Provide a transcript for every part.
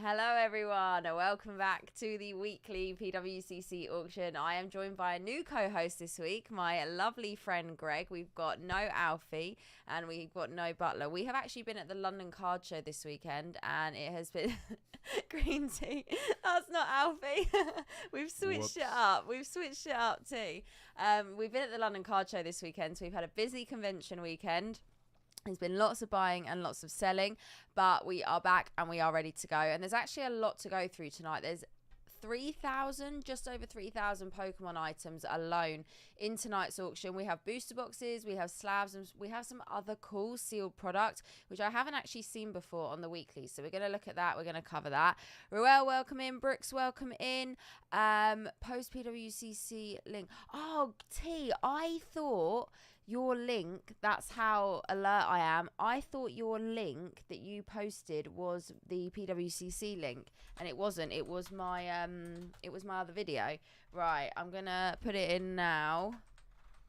Hello everyone, welcome back to the weekly PWCC auction. I am joined by a new co-host this week, my lovely friend Greg. We've got no Alfie and we've got no Butler. We have actually been at the London Card Show this weekend and it has been green tea. That's not Alfie. We've switched it up. We've switched it up too. We've been at the London Card Show this weekend, so we've had a busy convention weekend. There's been lots of buying and lots of selling, but we are back and we are ready to go. And there's actually a lot to go through tonight. There's 3,000, just over 3,000 Pokemon items alone in tonight's auction. We have booster boxes, we have slabs, and we have some other cool sealed product, which I haven't actually seen before on the weekly. So we're going to look at that. We're going to cover that. Ruel, welcome in. Brooks, welcome in. Post PWCC link. Oh, T, I thought your link, that's how alert I am. I thought your link that you posted was the PWCC link, and it wasn't. It was my other video. Right, I'm gonna put it in now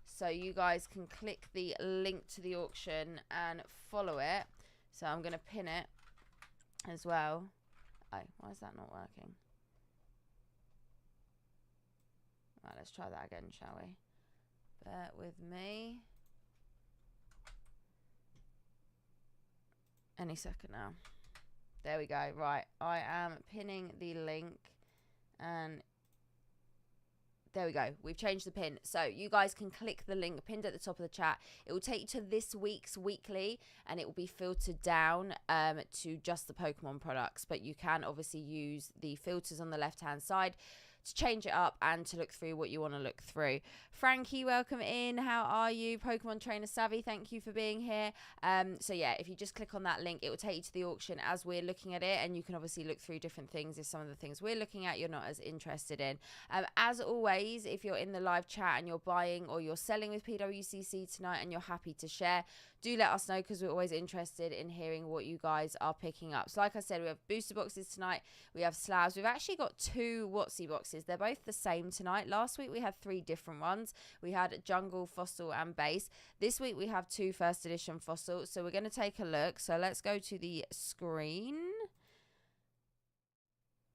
so you guys can click the link to the auction and follow it. So I'm gonna pin it as well. Oh, why is that not working? Right, let's try that again, shall we? Bear with me. Any second now. There we go. Right, I am pinning the link and there we go. We've changed the pin. So you guys can click the link pinned at the top of the chat. It will take you to this week's weekly and it will be filtered down to just the Pokemon products. But you can obviously use the filters on the left-hand side to change it up and to look through what you want to look through. Frankie, welcome in. How are you? Pokemon Trainer Savvy, thank you for being here. So yeah, if you just click on that link, it will take you to the auction as we're looking at it, and you can obviously look through different things if some of the things we're looking at you're not as interested in. As always, if you're in the live chat and you're buying or you're selling with PWCC tonight and you're happy to share, do let us know, because we're always interested in hearing what you guys are picking up. So like I said, we have booster boxes tonight, we have slabs. We've actually got 2 WotC boxes. They're both the same tonight. Last week we had 3 different ones. We had Jungle, Fossil and Base. This week we have 2 first edition Fossil. So we're going to take a look. So let's go to the screen.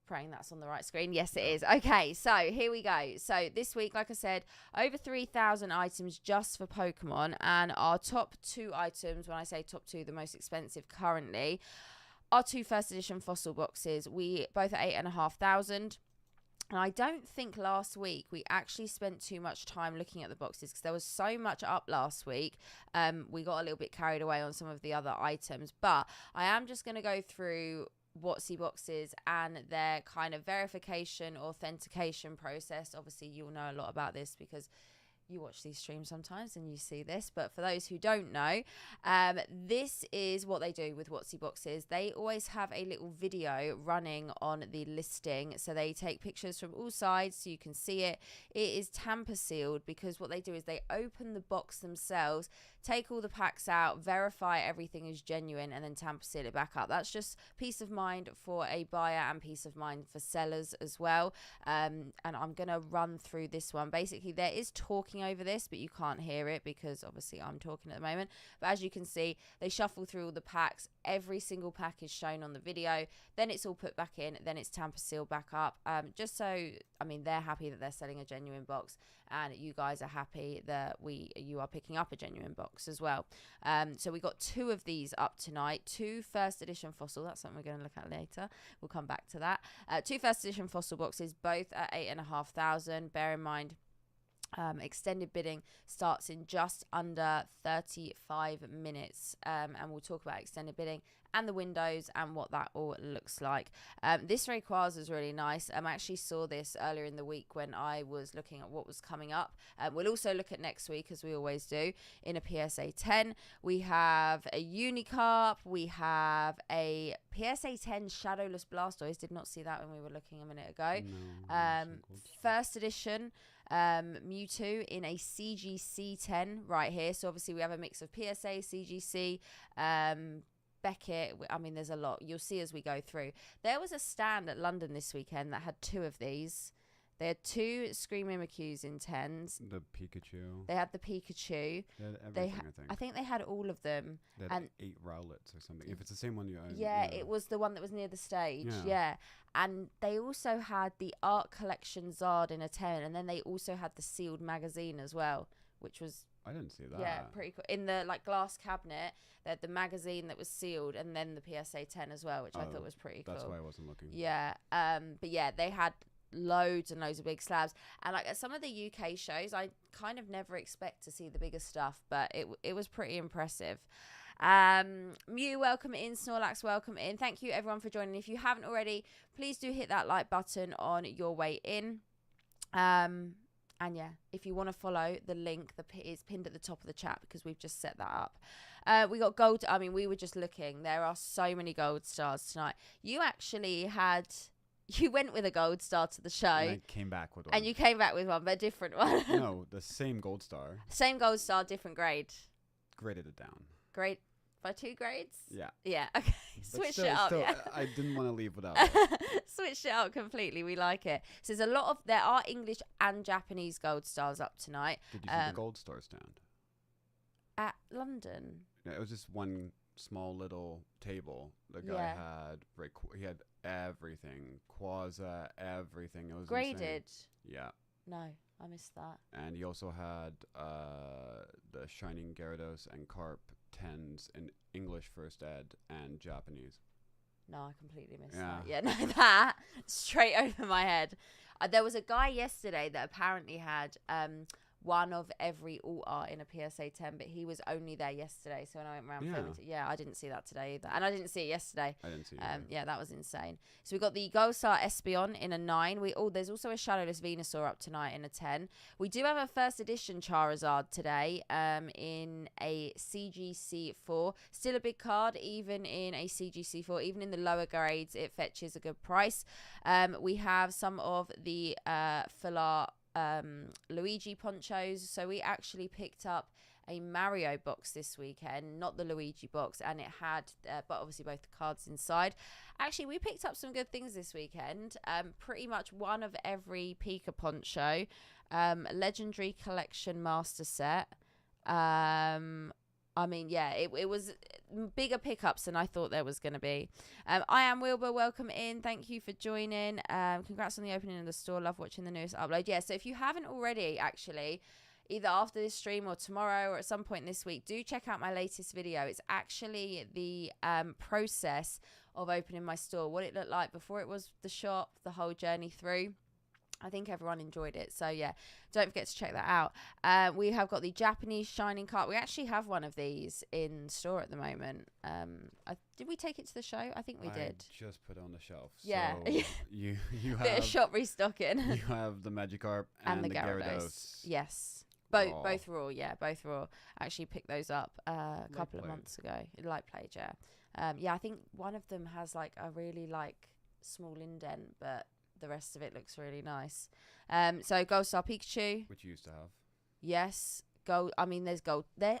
Praying that's on the right screen. Yes, it is. Okay, so here we go. So this week, like I said, over 3,000 items just for Pokemon, and our top 2 items, when I say top 2, the most expensive currently, are 2 first edition Fossil boxes. We both at 8,500. And I don't think last week we actually spent too much time looking at the boxes, because there was so much up last week. We got a little bit carried away on some of the other items, but I am just going to go through WotC boxes and their kind of verification, authentication process. Obviously, you'll know a lot about this because you watch these streams sometimes and you see this, but for those who don't know, this is what they do with WotC boxes. They always have a little video running on the listing, so they take pictures from all sides so you can see it. It is tamper sealed, because what they do is they open the box themselves, take all the packs out, verify everything is genuine, and then tamper seal it back up. That's just peace of mind for a buyer and peace of mind for sellers as well. And I'm gonna run through this one. Basically, there is talking over this, but you can't hear it because obviously I'm talking at the moment. But as you can see, they shuffle through all the packs. Every single pack is shown on the video, then it's all put back in, then it's tamper sealed back up, just so, I mean, they're happy that they're selling a genuine box, and you guys are happy that you are picking up a genuine box as well. So we got 2 of these up tonight. 2 first edition Fossil, that's something we're going to look at later, we'll come back to that. 2 first edition Fossil boxes, both at 8,500. Bear in mind, extended bidding starts in just under 35 minutes, and we'll talk about extended bidding and the windows and what that all looks like. This Rayquaza is really nice. I actually saw this earlier in the week when I was looking at what was coming up. We'll also look at next week, as we always do, in a PSA 10. We have a Unicarp, we have a PSA 10 Shadowless Blastoise. Did not see that when we were looking a minute ago. No, first edition Mewtwo in a CGC 10 right here. So obviously we have a mix of PSA, CGC, Beckett. I mean, there's a lot. You'll see as we go through. There was a stand at London this weekend that had 2 of these. They had 2 Scream Mimikyus in 10s. The Pikachu. They had the Pikachu. They had everything, I think. I think they had all of them. They had 8 Rowlets or something. If it's the same one you own. Yeah, it was the one that was near the stage. Yeah. And they also had the Art Collection Zard in a 10. And then they also had the sealed magazine as well, which was... I didn't see that. Yeah, pretty cool. In the glass cabinet, they had the magazine that was sealed and then the PSA 10 as well, which I thought was pretty cool. That's why I wasn't looking. Yeah. But yeah, they had loads and loads of big slabs. And at some of the UK shows, I kind of never expect to see the bigger stuff, but it was pretty impressive. Mew, welcome in. Snorlax, welcome in. Thank you everyone for joining. If you haven't already, please do hit that like button on your way in. And yeah, if you want to follow the link, is pinned at the top of the chat because we've just set that up. We got gold. I mean, we were just looking. There are so many gold stars tonight. You actually you went with a gold star to the show. And I came back with one. And you came back with one, but a different one. No, the same gold star. Same gold star, different grade. Graded it down. Grade by 2 grades? Yeah. Yeah, okay. Switch it up. Still, yeah. I didn't want to leave without it. Switched it up completely. We like it. So there are English and Japanese gold stars up tonight. Did you see the gold star stand? At London? Yeah, it was just one small little table. The guy had, he had everything. Quasar, everything. It was graded? Insane. Yeah. No, I missed that. And he also had the Shining Gyarados and Carp 10s in English First Ed and Japanese. No, I completely missed that. Yeah, no, that straight over my head. There was a guy yesterday that apparently had one of every alt art in a PSA 10, but he was only there yesterday. So when I went around filming yeah, I didn't see that today either. And I didn't see it yesterday. I didn't see it yeah, that was insane. So we got the Gold Star Espeon in a 9. There's also a Shadowless Venusaur up tonight in a 10. We do have a first edition Charizard today in a CGC 4. Still a big card, even in a CGC 4. Even in the lower grades, it fetches a good price. We have some of the full art Luigi ponchos. So we actually picked up a Mario box this weekend, not the Luigi box, and it had but obviously both the cards inside. Actually, we picked up some good things this weekend. Pretty much one of every Pika poncho, legendary collection master set. I mean, yeah, it was bigger pickups than I thought there was going to be. I am Wilbur. Welcome in. Thank you for joining. Congrats on the opening of the store. Love watching the newest upload. Yeah, so if you haven't already, actually, either after this stream or tomorrow or at some point this week, do check out my latest video. It's actually the process of opening my store, what it looked like before it was the shop, the whole journey through. I think everyone enjoyed it. So, yeah, don't forget to check that out. We have got the Japanese Shining Cart. We actually have one of these in store at the moment. Did we take it to the show? I think we did. Just put it on the shelf. Yeah. So you have... Bit of shop restocking. You have the Magikarp and the Gyarados. Yes. Both raw. Yeah, both raw. I actually picked those up a couple of months ago. Light played, yeah. Yeah, I think one of them has, a really, small indent, but... the rest of it looks really nice. So Gold Star Pikachu, which you used to have. Yes, gold. I mean, there's gold there.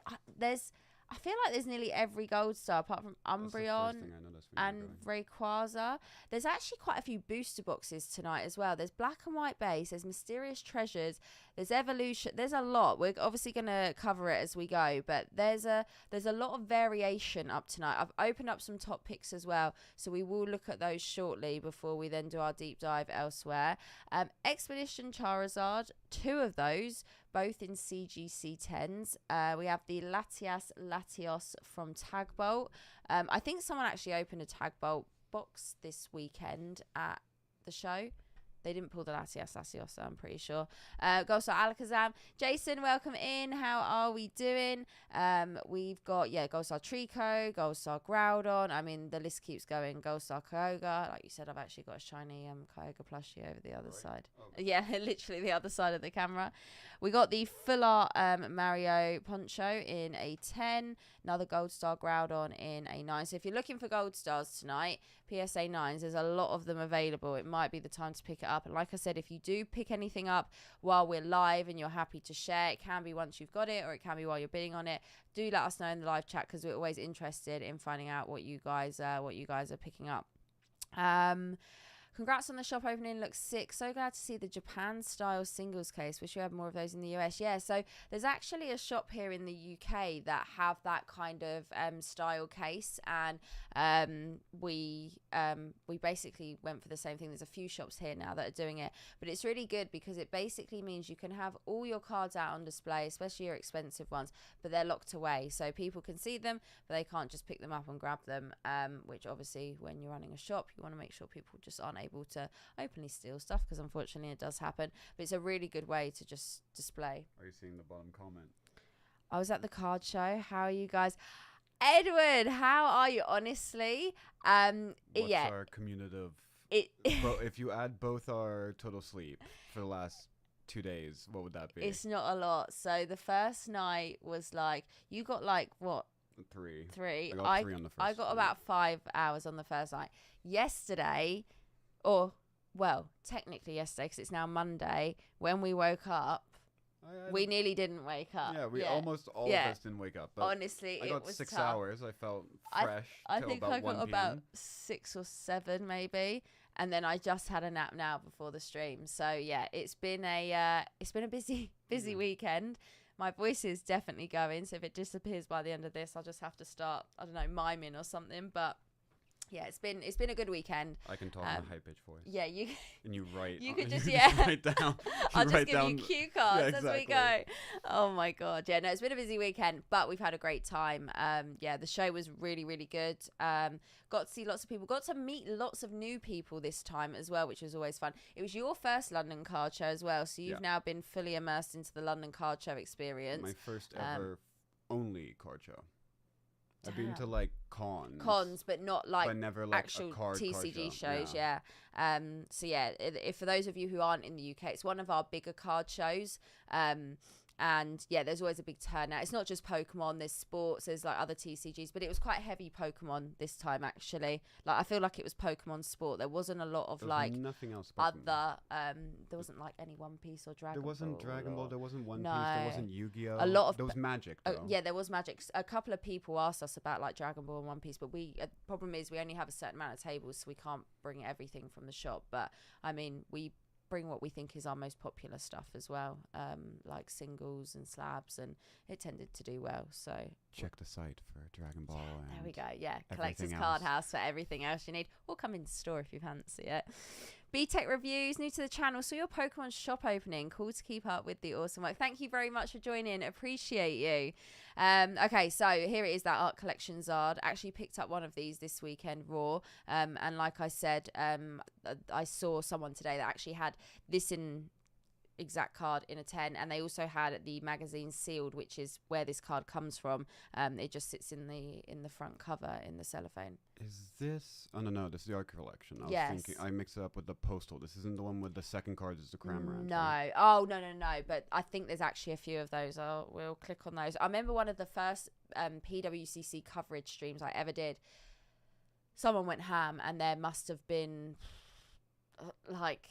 I feel like there's nearly every gold star apart from Umbreon and Rayquaza. There's actually quite a few booster boxes tonight as well. There's black and white base. There's mysterious treasures. There's evolution. There's a lot. We're obviously going to cover it as we go, but there's a lot of variation up tonight. I've opened up some top picks as well, so we will look at those shortly before we then do our deep dive elsewhere. Expedition Charizard, 2 of those, both in CGC 10s. We have the Latios from Tagbolt. I think someone actually opened a Tagbolt box this weekend at the show. They didn't pull the Latios, I'm pretty sure. Gold Star Alakazam. Jason, welcome in. How are we doing? We've got, Gold Star Trico, Gold Star Groudon. I mean, the list keeps going. Gold Star Kyogre. Like you said, I've actually got a shiny Kyogre plushie over the other side. Oh. Yeah, literally the other side of the camera. We got the full art Mario poncho in a 10. Another Gold Star Groudon in a 9. So if you're looking for Gold Stars tonight, PSA 9s, there's a lot of them available. It might be the time to pick it up. And like I said, if you do pick anything up while we're live and you're happy to share, it can be once you've got it or it can be while you're bidding on it. Do let us know in the live chat because we're always interested in finding out what you guys are picking up. Congrats on the shop opening. Looks sick. So glad to see the Japan style singles case. Wish we had more of those in the US. Yeah, so there's actually a shop here in the UK that have that kind of style case, and we basically went for the same thing. There's a few shops here now that are doing it, but it's really good because it basically means you can have all your cards out on display, especially your expensive ones, but they're locked away, so people can see them, but they can't just pick them up and grab them, which obviously when you're running a shop, you want to make sure people just aren't able to openly steal stuff, because unfortunately it does happen. But it's a really good way to just display. Are you seeing the bottom comment? I was at the card show. How are you guys? Edward, how are you? Honestly, What's our cumulative? If you add both our total sleep for the last 2 days, what would that be? It's not a lot. So the first night was like, you got like what? Three. I got 3 on the first. I got about 5 hours on the first night. Yesterday, technically yesterday, because it's now Monday, when we woke up, we nearly didn't wake up. Yeah, almost all of us didn't wake up. But honestly, I got 6 tough. hours. I felt fresh. I think about I got 1 about PM. 6 or 7 maybe, and then I just had a nap now before the stream. So yeah, it's been a busy weekend. My voice is definitely going, so if it disappears by the end of this, I'll just have to start, I don't know, miming or something. But yeah, it's been a good weekend. I can talk in a high pitched voice. Yeah, you. And you write. You could just write down. I'll just give you cue cards as we go. Oh my god, yeah, no, it's been a busy weekend, but we've had a great time. Yeah, the show was really, really good. Got to see lots of people. Got to meet lots of new people this time as well, which was always fun. It was your first London Card Show as well, so you've now been fully immersed into the London Card Show experience. My first ever only card show. I've been to like cons, but not like but never like actual a card TCG show. shows. Yeah. So yeah, if for those of you who aren't in the UK, it's one of our bigger card shows. And yeah, there's always a big turnout. It's not just Pokemon, there's sports, there's like other TCGs, but it was quite heavy Pokemon this time actually. Like I feel like it was Pokemon sport. There wasn't a lot of like nothing else other there wasn't like any One Piece or Dragon Ball. There wasn't Dragon Ball, there wasn't One Piece, there wasn't Yu-Gi-Oh. A lot of there was Magic though. Yeah, there was Magic. A couple of people asked us about like Dragon Ball and One Piece, but the problem is we only have a certain amount of tables, so we can't bring everything from the shop. But I mean, we bring what we think is our most popular stuff as well, like singles and slabs, and it tended to do well. So check the site for Dragon Ball. Yeah, there we go. Yeah, Collector's Card House for everything else you need, or come in the store if you fancy it. B-Tech Reviews, new to the channel, saw your Pokemon shop opening. Cool to keep up with the awesome work. Thank you very much for joining. Appreciate you. Okay, so here it is, that art collection Zard. Actually picked up one of these this weekend raw. And like I said, I saw someone today that actually had this in exact card in a 10, and they also had the magazine sealed, which is where this card comes from. It just sits in the front cover in the cellophane. Is this? Oh no, this is the art collection. I was thinking I mixed it up with the postal. This isn't the one with the second card. It's the Cramorant. No. Right? Oh no. But I think there's actually a few of those. We'll click on those. I remember one of the first PWCC coverage streams I ever did. Someone went ham, and there must have been like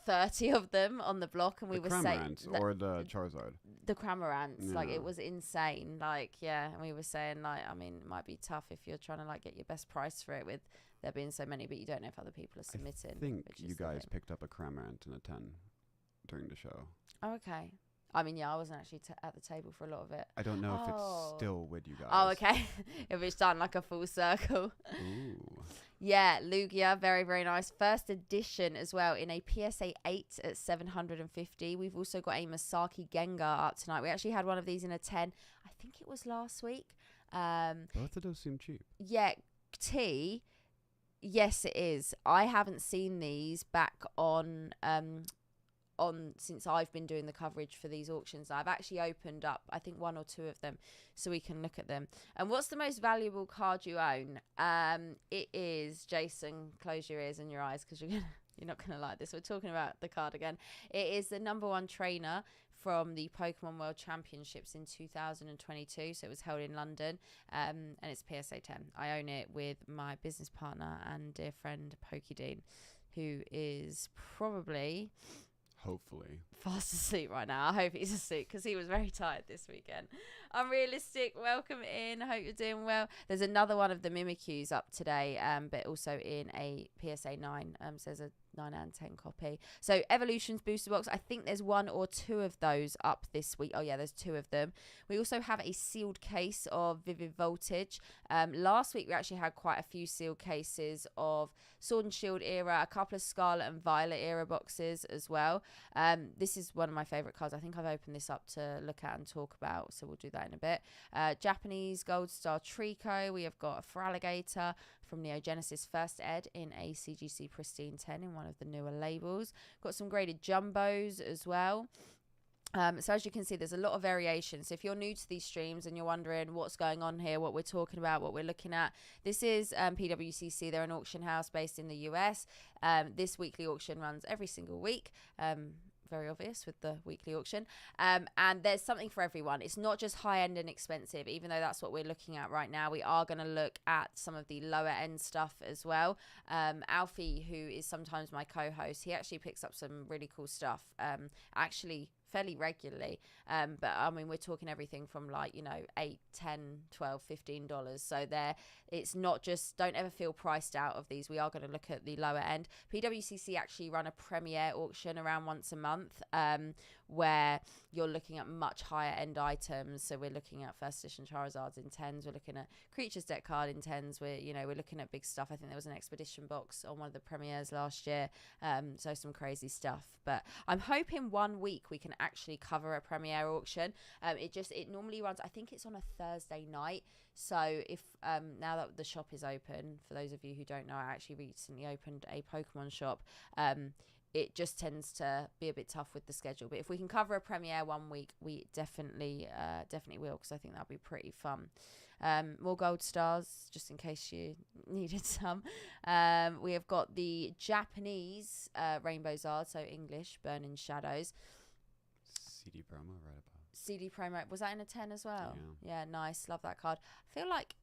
30 of them on the block, and we were saying or the Charizard, the Cramorants, like it was insane. Like and we were saying like, I mean, it might be tough if you're trying to like get your best price for it with there being so many, but you don't know if other people are submitting. I think you guys picked up a Cramorant in a 10 during the show. Oh, okay. I mean, yeah, I wasn't actually at the table for a lot of it. I don't know if it's still with you guys. Oh, okay. If it's done like a full circle. Ooh. Yeah, Lugia, very, very nice. First edition as well in a PSA 8 at 750. We've also got a Masaki Gengar up tonight. We actually had one of these in a 10. I think it was last week. Both of those seem cheap. Yeah, yes, it is. I haven't seen these back on since I've been doing the coverage for these auctions. I've actually opened up I think 1 or 2 of them so we can look at them. And what's the most valuable card you own? It is, Jason, close your ears and your eyes because you're not gonna like this. We're talking about the card again. It is the #1 trainer from the Pokemon World Championships in 2022, so it was held in London, and it's PSA 10. I own it with my business partner and dear friend Pokedean, who is probably Hopefully. Fast asleep right now. I hope he's asleep because he was very tired this weekend. Unrealistic, welcome in. I hope you're doing well. There's another one of the Mimikyus up today, but also in a PSA 9. So there's a 9 and 10 copy. So Evolutions booster box, I think there's 1 or 2 of those up this week. Oh yeah, there's 2 of them. We also have a sealed case of Vivid Voltage. Last week we actually had quite a few sealed cases of Sword and Shield era, a couple of Scarlet and Violet era boxes as well. This is one of my favorite cards. I think I've opened this up to look at and talk about, so we'll do that in a bit. Japanese Gold Star Trico. We have got a Feraligatr from Neo Genesis First Ed in a CGC Pristine 10 in one of the newer labels. Got some graded jumbos as well. So as you can see, there's a lot of variation. So if you're new to these streams and you're wondering what's going on here, what we're talking about, what we're looking at, this is PWCC. They're an auction house based in the US. This weekly auction runs every single week. Very obvious with the weekly auction, and there's something for everyone. It's not just high end and expensive, even though that's what we're looking at right now. We are going to look at some of the lower end stuff as well. Alfie, who is sometimes my co-host, he actually picks up some really cool stuff, actually fairly regularly, but I mean we're talking everything from like, you know, $8, $10, $12, $15. So there, it's not just, don't ever feel priced out of these. We are going to look at the lower end. PWCC actually run a premiere auction around once a month, where you're looking at much higher end items. So we're looking at first edition Charizards in 10s, we're looking at Creatures Deck card in 10s, we're looking at big stuff. I think there was an expedition box on one of the premieres last year, so some crazy stuff. But I'm hoping 1 week we can actually cover a premiere auction. It normally runs, I think it's on a Thursday night. So if now that the shop is open, for those of you who don't know, I actually recently opened a Pokemon shop. It just tends to be a bit tough with the schedule. But if we can cover a premiere 1 week, we definitely will, because I think that'll be pretty fun. More gold stars, just in case you needed some. We have got the Japanese Rainbow Zard, so English Burning Shadows. CD promo right above. CD promo, was that in a 10 as well? Yeah, nice. Love that card. I feel like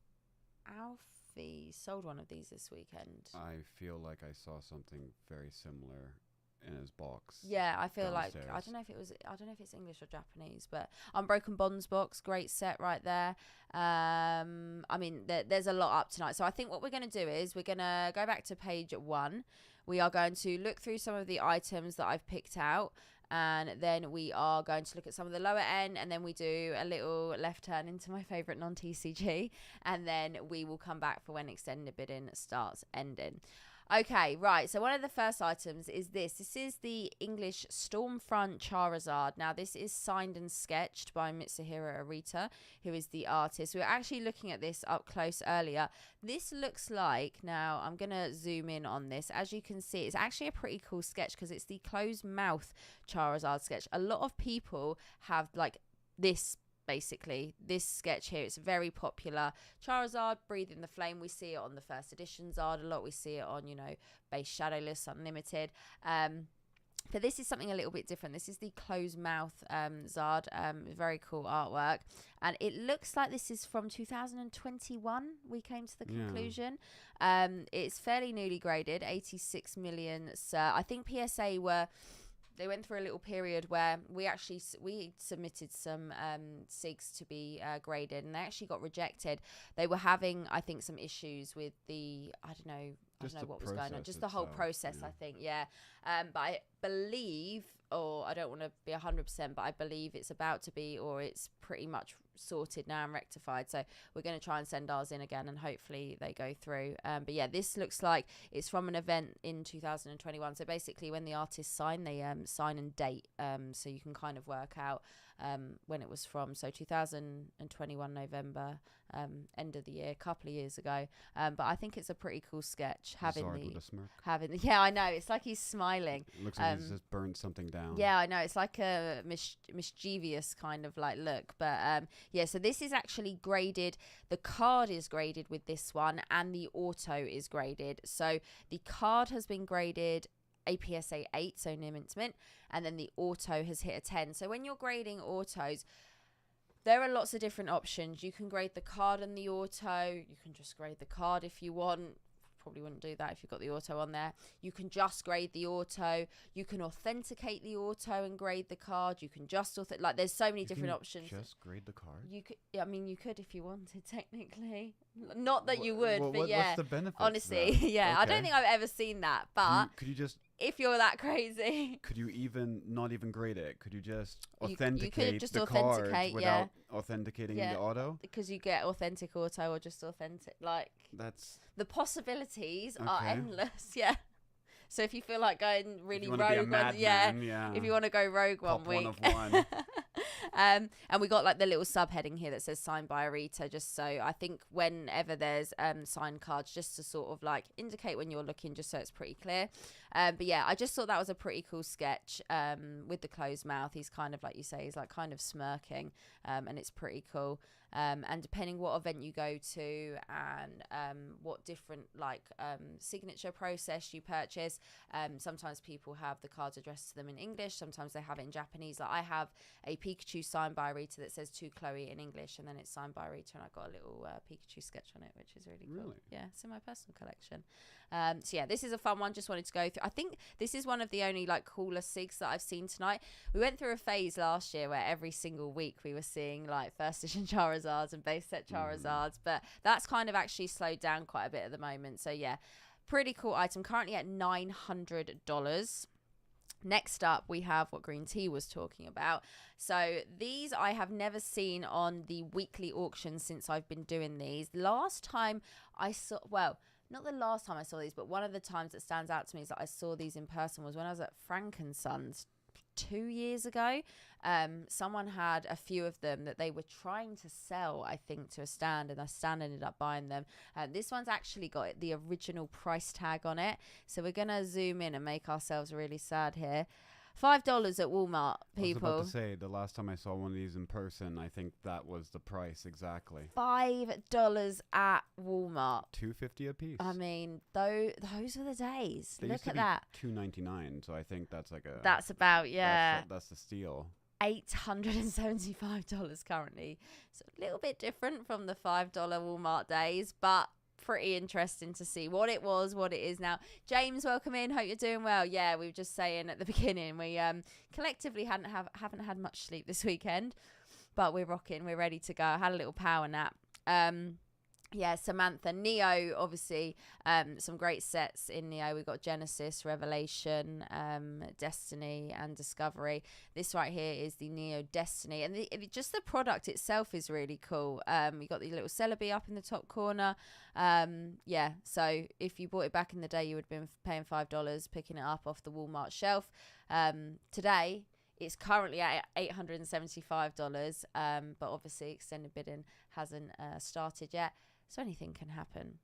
Alfie sold one of these this weekend. I feel like I saw something very similar in his box. Yeah, I feel downstairs. like I don't know if it's English or Japanese, but Unbroken Bonds box, great set right there. I mean, there's a lot up tonight. So I think what we're going to do is we're going to go back to page 1. We are going to look through some of the items that I've picked out, and then we are going to look at some of the lower end, and then we do a little left turn into my favorite non-TCG, and then we will come back for when extended bidding starts ending. Okay, right, so one of the first items is this. This is the English Stormfront Charizard. Now, this is signed and sketched by Mitsuhiro Arita, who is the artist. We were actually looking at this up close earlier. This looks like, now I'm going to zoom in on this. As you can see, it's actually a pretty cool sketch because it's the closed mouth Charizard sketch. A lot of people have like this, basically this sketch here. It's very popular. Charizard breathing the flame, we see it on the first edition Zard a lot. We see it on, you know, base Shadowless Unlimited, but this is something a little bit different. This is the closed mouth Zard. Very cool artwork, and it looks like this is from 2021. We came to the conclusion. It's fairly newly graded, 86 million. I think PSA they went through a little period where we submitted some SIGs to be graded, and they actually got rejected. They were having, I think, some issues with the, I don't know what was going on, just the whole process, I think, but I believe, or I don't want to be 100%, but I believe it's about to be, or it's pretty much sorted now and rectified. So we're going to try and send ours in again, and hopefully they go through. But yeah, this looks like it's from an event in 2021. So basically when the artists sign, they sign and date, so you can kind of work out when it was from. So 2021 November, end of the year, a couple of years ago. But I think it's a pretty cool sketch, having Zard with a smirk. Yeah, I know, it's like he's smiling. It looks like he's just burned something down. Yeah, I know, it's like a mischievous kind of like look. But yeah, so this is actually graded. The card is graded with this one, and the auto is graded. So the card has been graded a PSA 8, so near mint, and then the auto has hit a 10. So when you're grading autos, there are lots of different options. You can grade the card and the auto. You can just grade the card if you want. probably wouldn't do that if you've got the auto on there. You can just grade the auto. You can authenticate the auto and grade the card. You can just like there's so many different options. Just grade the card. You could, I mean, you could if you wanted, technically. Not that you would, but yeah. What's the benefit? Honestly, yeah. Okay. I don't think I've ever seen that, but could you just? If you're that crazy, could you not even grade it? Could you just authenticate you could just the card without authenticating the auto? Because you get authentic auto or just authentic. Like that's the possibilities are endless. Yeah. So if you feel like going really rogue one, if you want to go rogue one week. One of one. And we got like the little subheading here that says signed by a Rita, just so I think whenever there's signed cards, just to sort of like indicate when you're looking, just so it's pretty clear. But yeah, I just thought that was a pretty cool sketch with the closed mouth. He's kind of, like you say, he's like kind of smirking, and it's pretty cool. And depending what event you go to and what different like signature process you purchase, sometimes people have the cards addressed to them in English, sometimes they have it in Japanese. Like I have a Pikachu signed by Rita that says to Chloe in English, and then it's signed by Rita, and I've got a little Pikachu sketch on it, which is really cool. Yeah, it's in my personal collection. So yeah, this is a fun one. Just wanted to go through. I think this is one of the only like cooler SIGs that I've seen tonight. We went through a phase last year where every single week we were seeing like first edition Charizards and base set Charizards, but that's kind of actually slowed down quite a bit at the moment. So yeah, pretty cool item. Currently at $900. Next up, we have what Green Tea was talking about. So these I have never seen on the weekly auction since I've been doing these. Last time I saw, well, not the last time I saw these, but one of the times that stands out to me is that I saw these in person was when I was at Frank & Sons 2 years ago. Someone had a few of them that they were trying to sell, I think, to a stand, and the stand ended up buying them. This one's actually got the original price tag on it, so we're gonna zoom in and make ourselves really sad here. $5 at Walmart, people. I was about to say, the last time I saw one of these in person, I think that was the price exactly. $5 at Walmart. $2.50 a piece. I mean, those were the days. They Look at that. $2.99, so I think that's like a. That's about That's the steal. $875 currently. So a little bit different from the $5 Walmart days, but pretty interesting to see what it was, what it is now. James, welcome in. Hope you're doing well. Yeah, we were just saying at the beginning, we collectively haven't had much sleep this weekend, but we're rocking. We're ready to go. I had a little power nap. Yeah, Samantha, Neo, obviously, some great sets in Neo. We've got Genesis, Revelation, Destiny, and Discovery. This right here is the Neo Destiny, and just the product itself is really cool. We got the little Celebi up in the top corner. Yeah, so if you bought it back in the day, you would have been paying $5, picking it up off the Walmart shelf. Today, it's currently at $875, but obviously extended bidding hasn't started yet. So anything can happen.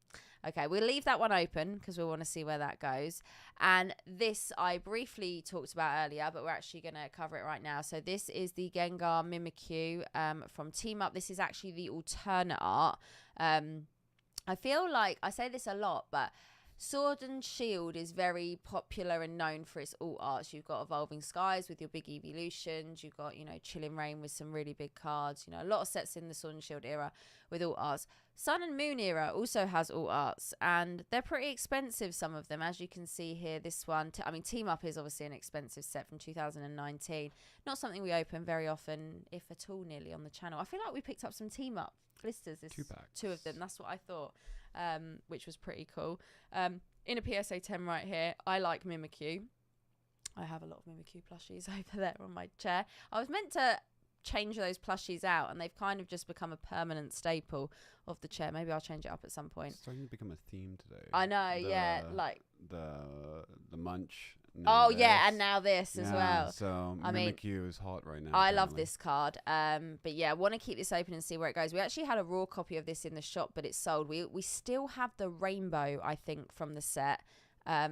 Okay, we'll leave that one open because we want to see where that goes. And this I briefly talked about earlier, but we're actually going to cover it right now. So this is the Gengar Mimikyu from Team Up. This is actually the alternate art. I feel like I say this a lot, but Sword and Shield is very popular and known for its alt arts. You've got Evolving Skies with your big evolutions. You've got, Chilling Reign with some really big cards. A lot of sets in the Sword and Shield era with alt arts. Sun and Moon era also has alt arts, and they're pretty expensive, some of them. As you can see here, this one, Team Up is obviously an expensive set from 2019. Not something we open very often, if at all, nearly on the channel. I feel like we picked up some Team Up blisters, two of them. That's what I thought. Which was pretty cool. In a PSA 10 right here, I like Mimikyu. I have a lot of Mimikyu plushies over there on my chair. I was meant to change those plushies out, and they've kind of just become a permanent staple of the chair. Maybe I'll change it up at some point. It's starting to become a theme today. I know, yeah, like the munch. Oh yeah, and now this as well. So Mimikyu is hot right now. I love this card. But yeah, I want to keep this open and see where it goes. We actually had a raw copy of this in the shop, but it's sold. We still have the rainbow, I think, from the set. I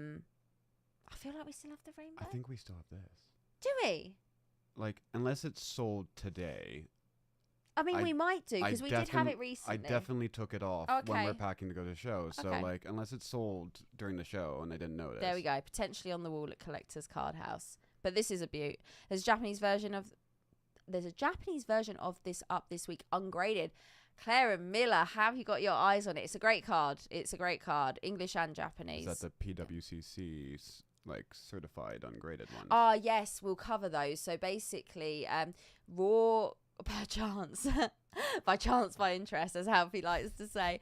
feel like we still have the rainbow. I think we still have this. Do we? Like, unless it's sold today. I mean, we might do, because we did have it recently. I definitely took it off when we're packing to go to the show. So, unless it's sold during the show and I didn't notice. There we go. Potentially on the wall at Collector's Card House. But this is a beaut. There's a Japanese version of this up this week, ungraded. Clara and Miller, have you got your eyes on it? It's a great card. It's a great card, English and Japanese. Is that the PWCC like certified ungraded one? Yes, we'll cover those. So basically, raw by chance, by interest, as Alfie likes to say.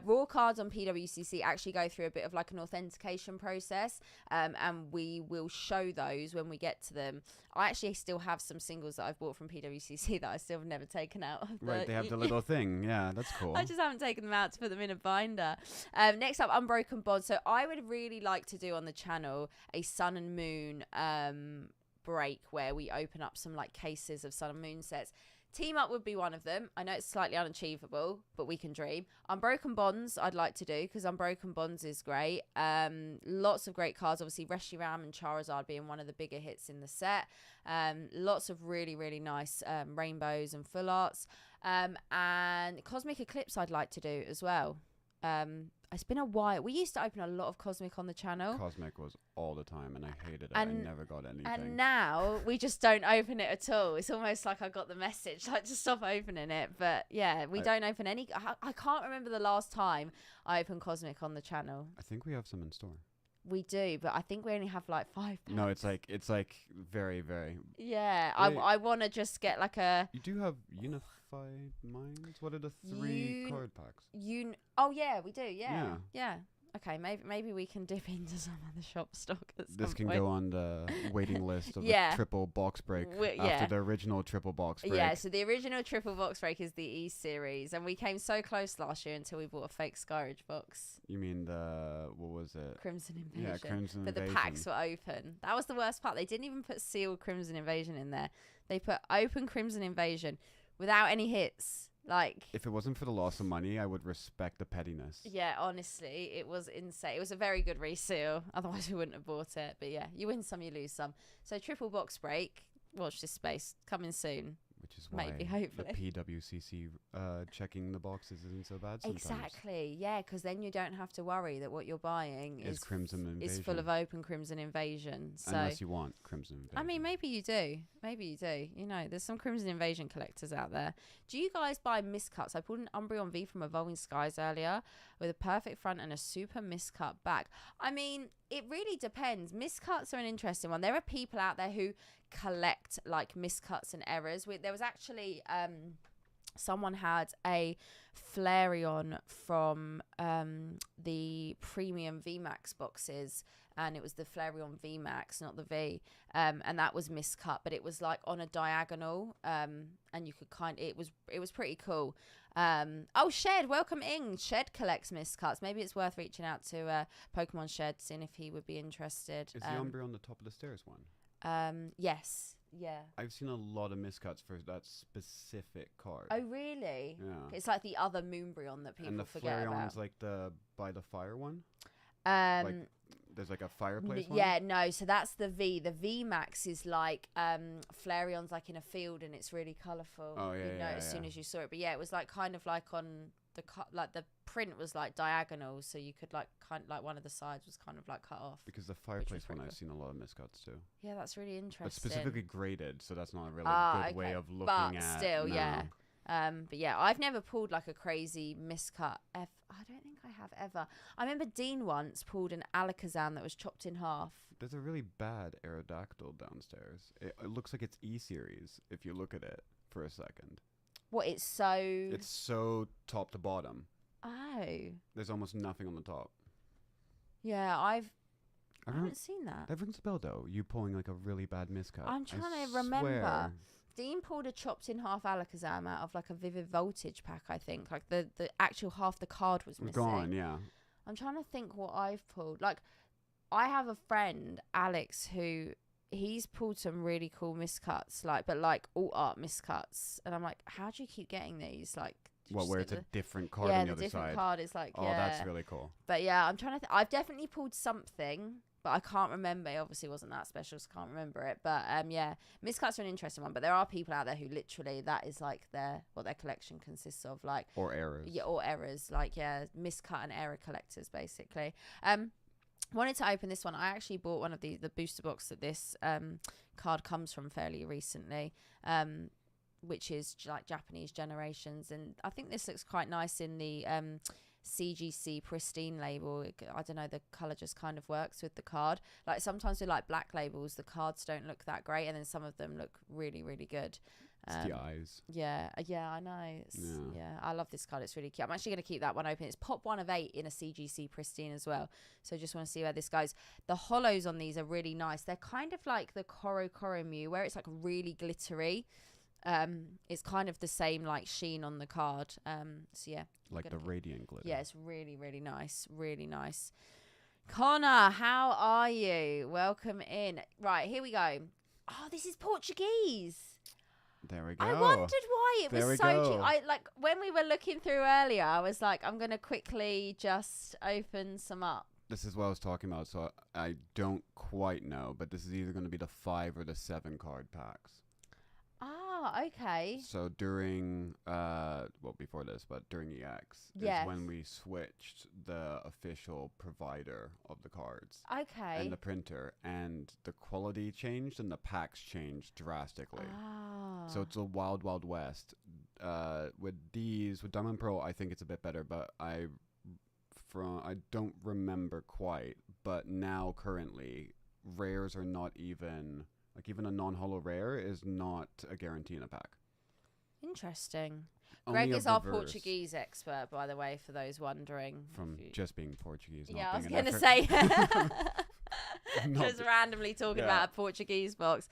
Raw cards on PWCC actually go through a bit of like an authentication process, and we will show those when we get to them. I actually still have some singles that I've bought from PWCC that I still have never taken out. Right, they have the little thing. Yeah, that's cool. I just haven't taken them out to put them in a binder. Next up, Unbroken Bond. So I would really like to do on the channel a Sun and Moon break where we open up some like cases of Sun and Moon sets. Team Up would be one of them. I know it's slightly unachievable, but we can dream. Unbroken Bonds I'd like to do because Unbroken Bonds is great. Lots of great cards. Obviously, Reshiram and Charizard being one of the bigger hits in the set. Lots of really, really nice rainbows and full arts. And Cosmic Eclipse I'd like to do as well. It's been a while. We used to open a lot of Cosmic on the channel. Cosmic was all the time, and I hated it. I never got anything. And now we just don't open it at all. It's almost like I got the message, like to stop opening it. But yeah, we don't open any. I can't remember the last time I opened Cosmic on the channel. I think we have some in store. We do, but I think we only have like 5 packs. No, it's like very, very. Yeah, I want to just get like a. You do have Unified Minds. What are the 3 card packs? Oh yeah, we do. Yeah. Okay, maybe we can dip into some of the shop stock at some This can point. go on the waiting list of the triple box break after the original triple box break. Yeah, so the original triple box break is the E series, and we came so close last year until we bought a fake Skyridge box. You mean what was it? Crimson Invasion. Yeah, Crimson Invasion. But the packs were open. That was the worst part. They didn't even put sealed Crimson Invasion in there. They put open Crimson Invasion without any hits. Like, if it wasn't for the loss of money, I would respect the pettiness. Yeah, honestly, it was insane. It was a very good reseal. Otherwise, we wouldn't have bought it. But yeah, you win some, you lose some. So triple box break. Watch this space. Coming soon. Which is why maybe, hopefully, the PWCC checking the boxes isn't so bad sometimes. Exactly, yeah, because then you don't have to worry that what you're buying is Crimson Invasion. Is full of open Crimson Invasion. So, unless you want Crimson Invasion. I mean, maybe you do. Maybe you do. You know, there's some Crimson Invasion collectors out there. Do you guys buy miscuts? I pulled an Umbreon V from Evolving Skies earlier with a perfect front and a super miscut back. I mean, it really depends. Miscuts are an interesting one. There are people out there who collect like miscuts and errors. There was actually someone had a Flareon from the premium VMAX boxes, and it was the Flareon VMAX, not the V, and that was miscut, but it was like on a diagonal, and you could it was pretty cool. Oh, Shed, welcome in. Shed collects miscuts. Maybe it's worth reaching out to Pokemon Shed, seeing if he would be interested. Is the Umbreon on the top of the stairs one? Yes. Yeah. I've seen a lot of miscuts for that specific card. Oh, really? Yeah. It's like the other Moonbreon that people forget about. And the Flareon's like the by the fire one? Like, there's like a fireplace one? Yeah, no, so that's the V. The VMAX is like Flareon's like in a field and it's really colourful. Oh, yeah, you know, as soon as you saw it. But yeah, it was like kind of like on the print was like diagonal, so you could like one of the sides was kind of like cut off. Because the fireplace one, I've seen a lot of miscuts too. Yeah, that's really interesting. It's specifically graded, so that's not a really good way of looking at. But still, yeah. But yeah, I've never pulled like a crazy miscut. I don't think I have ever. I remember Dean once pulled an Alakazam that was chopped in half. There's a really bad Aerodactyl downstairs. It looks like it's E-series if you look at it for a second. What, it's so top to bottom. Oh. There's almost nothing on the top. Yeah, I haven't seen that. That rings a bell though. You pulling like a really bad miscut. I'm trying to remember. Dean pulled a chopped in half Alakazam out of like a Vivid Voltage pack, I think. Like the actual half the card was missing. Gone, yeah. I'm trying to think what I've pulled. Like, I have a friend, Alex, who he's pulled some really cool miscuts, but alt art miscuts. And I'm like, how do you keep getting these? Like, where it's a different card on the other side? Yeah, the different card is like, oh, that's really cool. But yeah, I'm trying to I've definitely pulled something, but I can't remember. It obviously wasn't that special, so I can't remember it. But yeah, miscuts are an interesting one. But there are people out there who literally, that is like what their collection consists of. Like, or errors. Yeah, or errors. Like, yeah, miscut and error collectors, basically. Wanted to open this one. I actually bought one of the booster box that this card comes from fairly recently. which is like Japanese generations. And I think this looks quite nice in the CGC pristine label. I don't know, the color just kind of works with the card. Like sometimes with like black labels, the cards don't look that great, and then some of them look really, really good. It's the eyes. Yeah, I know. Yeah, I love this card. It's really cute. I'm actually going to keep that one open. It's pop 1 of 8 in a CGC pristine as well. So just want to see where this goes. The hollows on these are really nice. They're kind of like the Koro Mew, where it's like really glittery. It's kind of the same like sheen on the card. So yeah, like the radiant glitter. Yeah, it's really, really nice. Really nice. Connor, how are you? Welcome in. Right, here we go. Oh, this is Portuguese. There we go. I wondered why it was so cheap. I like when we were looking through earlier, I was like, I'm gonna quickly just open some up. This is what I was talking about, so I don't quite know, but this is either going to be the 5 or the 7 card packs. Ah, okay. So during, before this, but during EX is when we switched the official provider of the cards. Okay. And the printer, and the quality changed and the packs changed drastically. Ah. So it's a wild, wild west. With Diamond Pearl, I think it's a bit better, but I don't remember quite. But now currently, rares are not even... Like, even a non-holo rare is not a guarantee in a pack. Interesting. Only Greg is our Portuguese expert, by the way, for those wondering. From just being Portuguese. Yeah, I was going to say. Just randomly talking about a Portuguese box.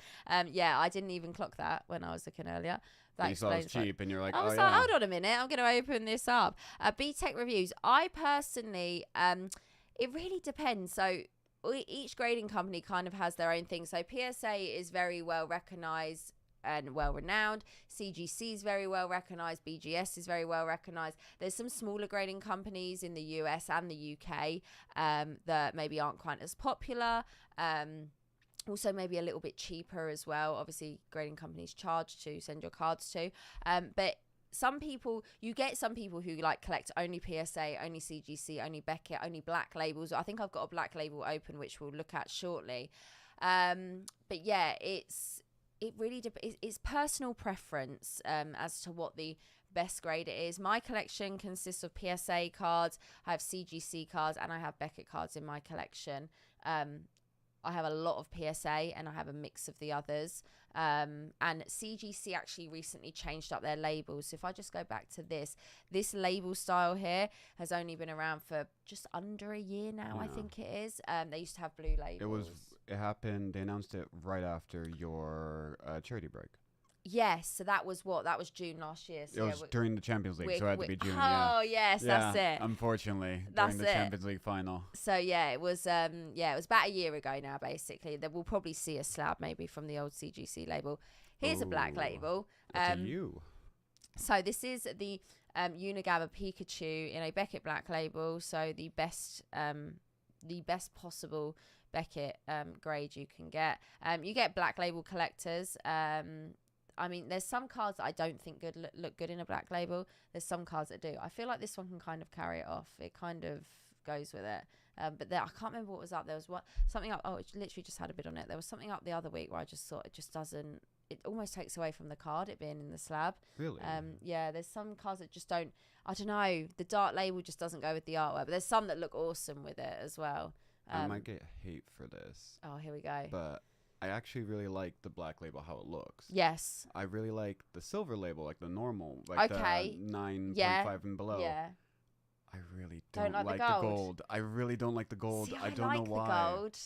Yeah, I didn't even clock that when I was looking earlier. That you saw it was cheap, and you're like, I was like, hold on a minute, I'm going to open this up. B-Tech reviews. I personally, it really depends. So each grading company kind of has their own thing. So PSA is very well recognized and well renowned. CGC is very well recognized. BGS is very well recognized. There's some smaller grading companies in the US and the UK that maybe aren't quite as popular. Also maybe a little bit cheaper as well. Obviously grading companies charge to send your cards to, but you get some people who like collect only PSA, only CGC, only Beckett, only black labels. I think I've got a black label open, which we'll look at shortly. But yeah, it's personal preference as to what the best grade it is. My collection consists of PSA cards, I have CGC cards, and I have Beckett cards in my collection. I have a lot of PSA and I have a mix of the others. And CGC actually recently changed up their labels. So if I just go back to this label style here has only been around for just under a year now, I think it is. They used to have blue labels. It happened, they announced it right after your charity break. Yes, so that was June last year. So it was during the Champions League, so it had to be June. Oh, yes, that's it. Unfortunately, during the Champions League final. So yeah, it was about a year ago now. Basically, that we'll probably see a slab maybe from the old CGC label. Here's a black label. So this is the Unigaba Pikachu in a Beckett black label. So the best possible Beckett grade you can get. You get black label collectors. I mean, there's some cards that I don't think look good in a black label. There's some cards that do. I feel like this one can kind of carry it off. It kind of goes with it. But I can't remember what was up. There was something up. Oh, it literally just had a bid on it. There was something up the other week where I just thought it just doesn't. It almost takes away from the card, it being in the slab. Really? Yeah, there's some cards that just don't. I don't know. The dark label just doesn't go with the artwork. But there's some that look awesome with it as well. I might get hate for this. Oh, here we go. But I actually really like the black label, how it looks. Yes. I really like the silver label, like the normal, like the 9.5 and below. Yeah. I really don't like the gold. I really don't like the gold. See, I don't know why. The gold.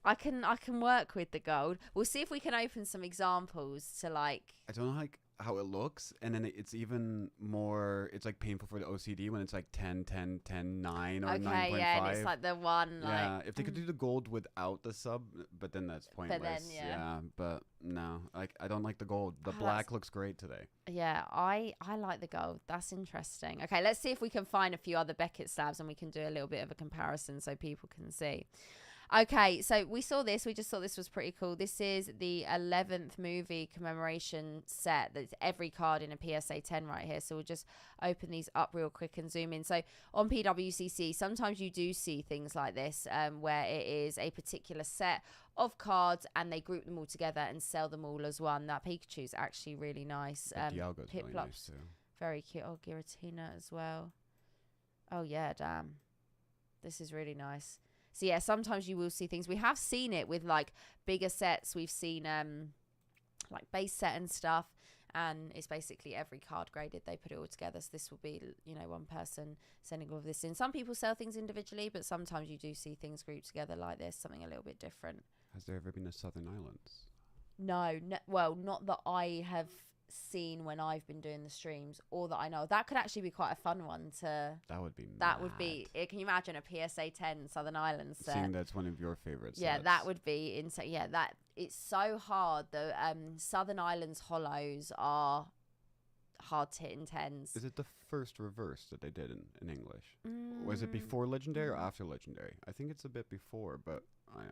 I can work with the gold. We'll see if we can open some examples to like. I don't like how it looks, and then it's even more. It's like painful for the OCD when it's like 10, 10, 10, 9 or 9.5. Okay, yeah, and it's like the one. Yeah, if they could do the gold without the sub, but then that's pointless. But then, but no, like I don't like the gold. The black looks great today. Yeah, I like the gold. That's interesting. Okay, let's see if we can find a few other Beckett slabs and we can do a little bit of a comparison so people can see. Okay, so we saw this. We just thought this was pretty cool. This is the 11th movie commemoration set. That's every card in a PSA 10 right here. So we'll just open these up real quick and zoom in. So on PWCC, sometimes you do see things like this where it is a particular set of cards and they group them all together and sell them all as one. That Pikachu's actually really nice. Dialgo's really nice too. Very cute. Oh, Giratina as well. Oh, yeah, damn. This is really nice. So, yeah, sometimes you will see things. We have seen it with, like, bigger sets. We've seen, like, base set and stuff. And it's basically every card graded. They put it all together. So this will be, you know, one person sending all of this in. Some people sell things individually, but sometimes you do see things grouped together like this. Something a little bit different. Has there ever been a Southern Islands? No, well, not that I have seen when I've been doing the streams, or that I know. That could actually be quite a fun one to. That would be. That would be. Can you imagine a PSA 10 Southern Islands set? Seeing that's one of your favorites. Yeah, that would be insane. Yeah, that it's so hard. The Southern Islands hollows are hard to hit in tens. Is it the first reverse that they did in English? Was it before Legendary or after Legendary? I think it's a bit before, but I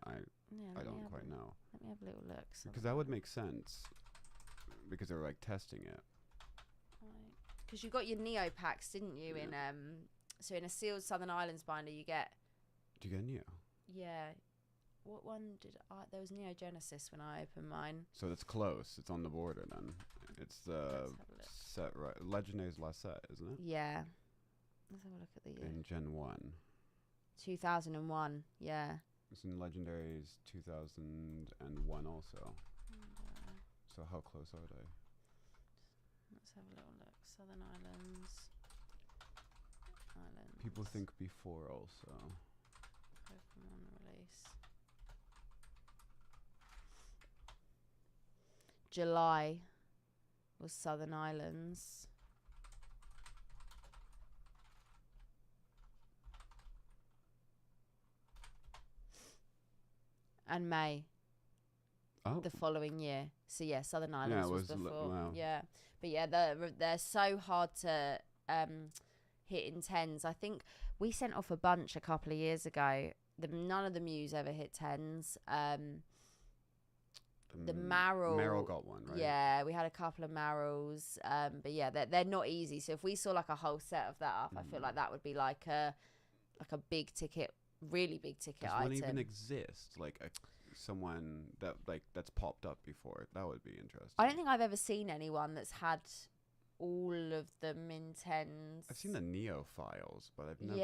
don't quite know. Let me have a little look. Because that would make sense. Because they were like testing it. Because you got your Neo packs, didn't you? Yeah. So in a sealed Southern Islands binder, you get. Do you get Neo? Yeah. What one did I? There was Neo Genesis when I opened mine. So that's close. It's on the border then. It's the set right. Legendary's last set, isn't it? Yeah. Let's have a look at the year. In Gen 1. 2001. Yeah. It's in Legendary's 2001 also. So how close are they? Let's have a little look. Southern Islands. People think before also. Pokemon release. July was Southern Islands. And May. Oh. The following year. So yeah, Southern Islands was before. Wow. Yeah, but yeah, they're so hard to hit in tens. I think we sent off a bunch a couple of years ago. None of the Mews ever hit tens. The Marrow got one, right? Yeah, we had a couple of Marrows. But yeah, they're not easy. So if we saw like a whole set of that up, I feel like that would be like a big ticket, really big ticket Does item. one even exist? Like someone that's popped up before? That would be interesting. I don't think I've ever seen anyone that's had all of them in tens. I've seen the Neo files, but I've never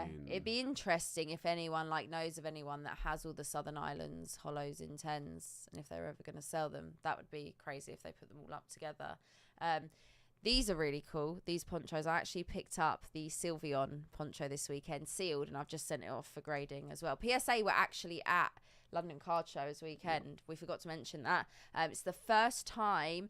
seen. It'd be interesting if anyone knows of anyone that has all the Southern Islands hollows in tens, and if they're ever going to sell them. That would be crazy if they put them all up together. These are really cool, these ponchos. I actually picked up the Sylveon poncho this weekend, sealed, and I've just sent it off for grading as well. PSA were actually at London Card Show this weekend. Yep. We forgot to mention that. It's the first time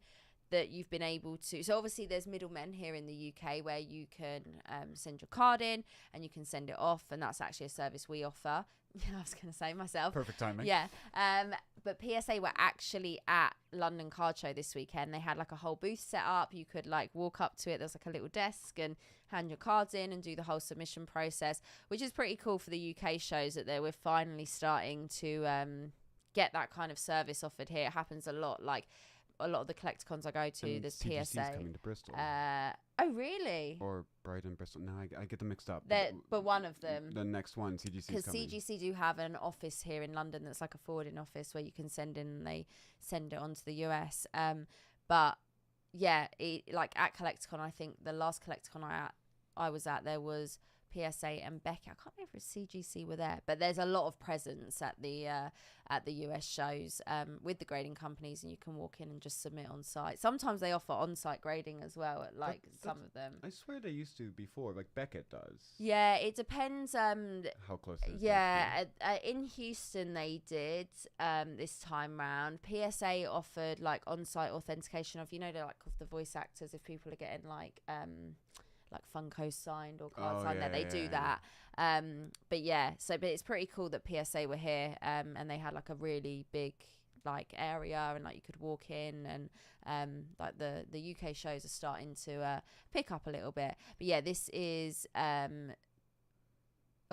that you've been able to. So obviously there's middlemen here in the UK where you can send your card in and you can send it off, and that's actually a service we offer. I was going to say myself. Perfect timing. Yeah. But PSA were actually at London Card Show this weekend. They had like a whole booth set up. You could like walk up to it. There's like a little desk and hand your cards in and do the whole submission process, which is pretty cool for the UK shows that we're finally starting to get that kind of service offered here. It happens a lot. Like a lot of the collecticons I go to, and there's CGC's PSA. coming to Bristol. Oh, really? Or Brighton, Bristol. No, I get them mixed up. But one of them. The next one, CGC's coming. Because CGC do have an office here in London that's like a forwarding office where you can send in and they send it on to the US. But yeah, like at Collecticon, I think the last Collecticon I was at, there was PSA and Becky. I can't remember if CGC were there, but there's a lot of presence at the US shows with the grading companies, and you can walk in and just submit on site. Sometimes they offer on-site grading as well at some of them. I swear they used to before, like Beckett does. Yeah, it depends. How close it is. Yeah, in Houston they did this time round. PSA offered like on-site authentication of of the voice actors if people are getting like Funko signed or cards signed there. They do that. But it's pretty cool that PSA were here and they had like a really big like area and like you could walk in, and like the UK shows are starting to pick up a little bit. But yeah, this is a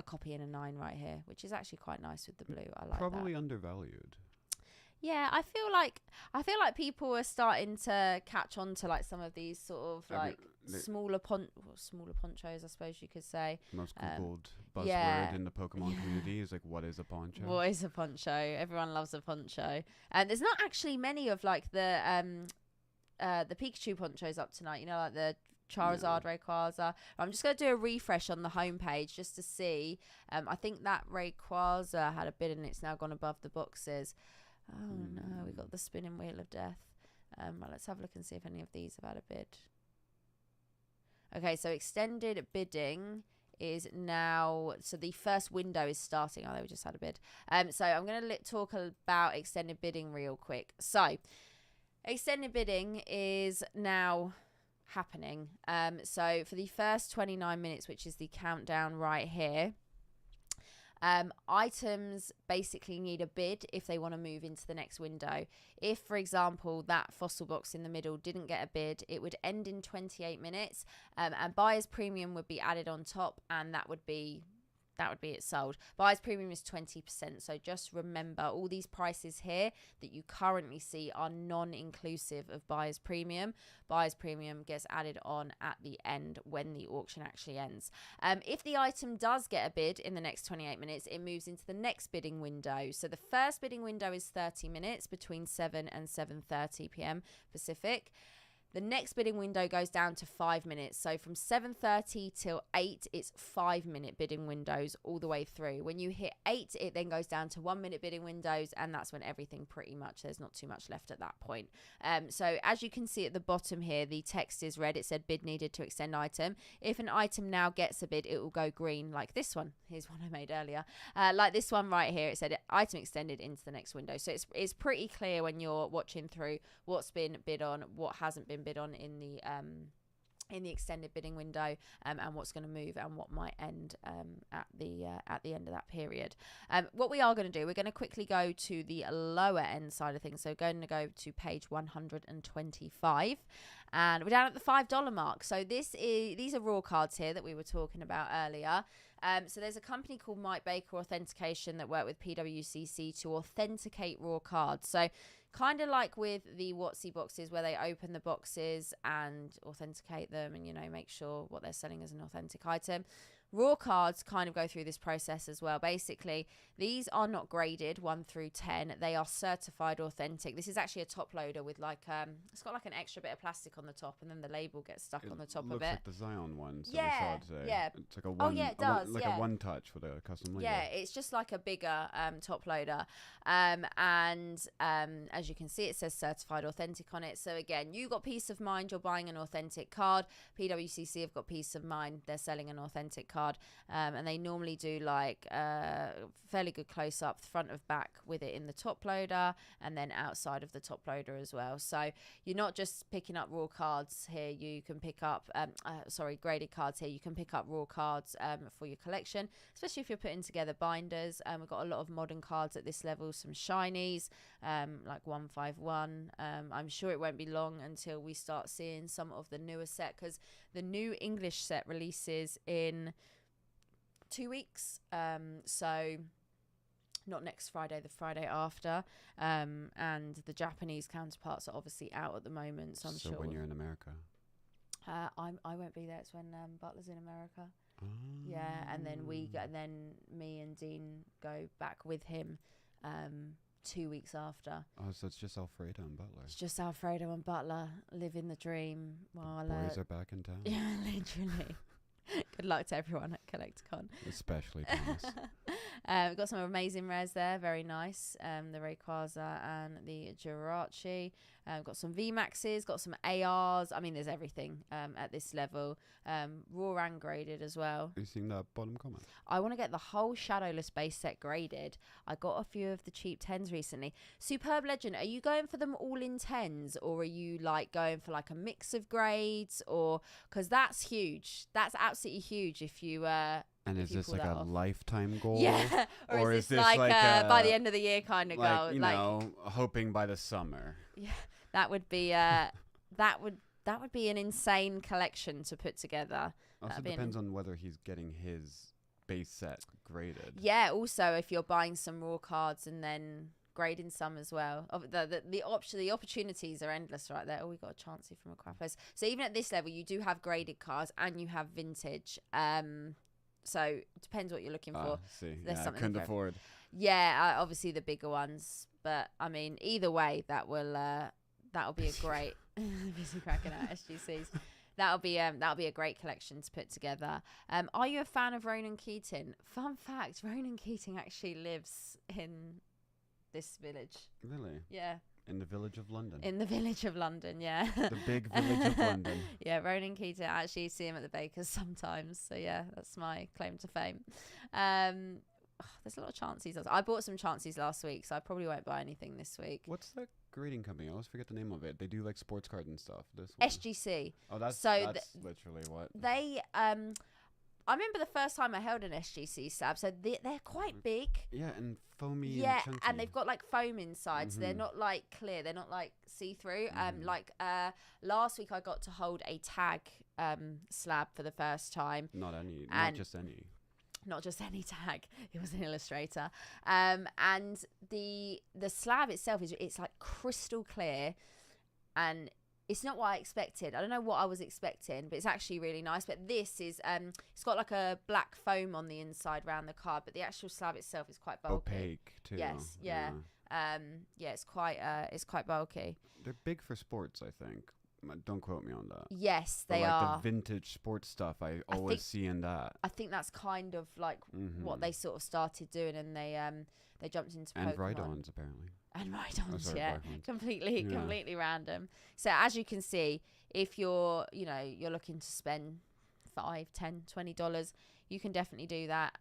a copy in a 9 right here, which is actually quite nice with the blue. I like Probably that. undervalued. Yeah, I feel like people are starting to catch on to like some of these sort of like smaller ponchos, I suppose you could say. Most googled buzzword in the Pokemon community is like, what is a poncho? What is a poncho? Everyone loves a poncho. And there's not actually many of like the Pikachu ponchos up tonight, you know, like the Charizard, Rayquaza. I'm just going to do a refresh on the homepage just to see. I think that Rayquaza had a bid and it's now gone above the boxes. Oh no, we got the spinning wheel of death. Right, let's have a look and see if any of these have had a bid. Okay, so extended bidding is now, so the first window is starting. Oh, we just had a bid. So I'm going to talk about extended bidding real quick. So extended bidding is now happening. So for the first 29 minutes, which is the countdown right here, items basically need a bid if they want to move into the next window. If, for example, that fossil box in the middle didn't get a bid, it would end in 28 minutes, and buyer's premium would be added on top, and that would be it sold. Buyer's premium is 20%. So just remember, all these prices here that you currently see are non-inclusive of buyer's premium. Buyer's premium gets added on at the end when the auction actually ends. If the item does get a bid in the next 28 minutes, it moves into the next bidding window. So the first bidding window is 30 minutes between 7 and 7:30 p.m. Pacific. The next bidding window goes down to 5 minutes. So from 7:30 till 8, it's 5-minute bidding windows all the way through. When you hit 8, it then goes down to 1-minute bidding windows, and that's when everything pretty much, there's not too much left at that point. So as you can see at the bottom here, the text is red. It said bid needed to extend item. If an item now gets a bid, it will go green like this one. Here's one I made earlier. Like this one right here, it said item extended into the next window. So it's pretty clear when you're watching through what's been bid on, what hasn't been bid on in the extended bidding window, and what's going to move and what might end at the end of that period. What we are going to do, we're going to quickly go to the lower end side of things. So going to go to page 125, and we're down at the $5 mark. So these are raw cards here that we were talking about earlier. So there's a company called Mike Baker Authentication that work with PWCC to authenticate raw cards. So kind of like with the WotC boxes, where they open the boxes and authenticate them and, you know, make sure what they're selling is an authentic item. Raw cards kind of go through this process as well. Basically, these are not graded 1 through 10. They are certified authentic. This is actually a top loader with like, it's got like an extra bit of plastic on the top, and then the label gets stuck on the top of it. Looks like the Zion ones that Yeah, we saw today. yeah. It's like a one, it does, a one touch with a custom label. Yeah, it's just like a bigger top loader. And as you can see, it says certified authentic on it. So again, you got peace of mind. You're buying an authentic card. PWCC have got peace of mind. They're selling an authentic card. And they normally do like fairly good close up front of back with it in the top loader and then outside of the top loader as well. So you're not just picking up raw cards here. You can pick up graded cards here. You can pick up raw cards for your collection, especially if you're putting together binders. We've got a lot of modern cards at this level, some shinies like 151. I'm sure it won't be long until we start seeing some of the newer set, because the new English set releases in 2 weeks. So not next Friday, the Friday after. And the Japanese counterparts are obviously out at the moment. So I'm sure when you're in America. I won't be there. It's when Butler's in America. Yeah, and then me and Dean go back with him 2 weeks after. Oh, so it's just Alfredo and Butler. It's just Alfredo and Butler living the dream. While boys are back in town. Yeah, literally. Good luck to everyone at Collecticon. Especially Thomas. We've got some amazing rares there. Very nice. The Rayquaza and the Jirachi. Got some VMAXs, got some ARs. I mean, there's everything at this level. Raw and graded as well. Have you seen that bottom comment? I want to get the whole Shadowless base set graded. I got a few of the cheap 10s recently. Superb Legend, are you going for them all in 10s? Or are you like going for like a mix of grades? Or, because that's huge. That's absolutely huge if you... and is this like a lifetime goal? Yeah. Or is this like by the end of the year kind of goal? You know, hoping by the summer. Yeah, that would be that would be an insane collection to put together. Also depends on whether he's getting his base set graded. Yeah, also if you're buying some raw cards and then grading some as well. The opportunities are endless right there. Oh, we got a Chansey from a Crapos. So even at this level, you do have graded cards and you have vintage. So it depends what you're looking for. See, There's I something couldn't for afford. Yeah, obviously the bigger ones, but I mean, either way, that'll be a great busy cracking out SGCs. That'll be a great collection to put together. Are you a fan of Ronan Keating? Fun fact: Ronan Keating actually lives in this village. Really? Yeah. In the village of London. In the village of London, yeah. The big village of London. Yeah, Ronan Keating. I actually see him at the Bakers sometimes. So yeah, that's my claim to fame. There's a lot of Chanseys. I bought some Chanseys last week, so I probably won't buy anything this week. What's that grading company? I always forget the name of it. They do like sports cards and stuff. This one. SGC. Oh, that's literally what they. I remember the first time I held an SGC slab. So they're quite big. Yeah, and foamy. Yeah, and chunky. and they've got like foam inside, so they're not like clear. They're not like see through. Last week I got to hold a tag slab for the first time. Not just any. Not just any tag. It was an illustrator. And the slab itself it's like crystal clear, and it's not what I expected. I don't know what I was expecting, but it's actually really nice. But this is it's got like a black foam on the inside around the card, but the actual slab itself is quite bulky. Opaque too. Yes, yeah. It's quite bulky. They're big for sports, I think. Don't quote me on that. Yes, but they like are. The vintage sports stuff, I always see in that. I think that's kind of like what they sort of started doing, and they jumped into and Pokemon. Ride-ons apparently. And Ride-ons, yeah, completely random. So as you can see, if you're looking to spend $5, $10, $20, you can definitely do that.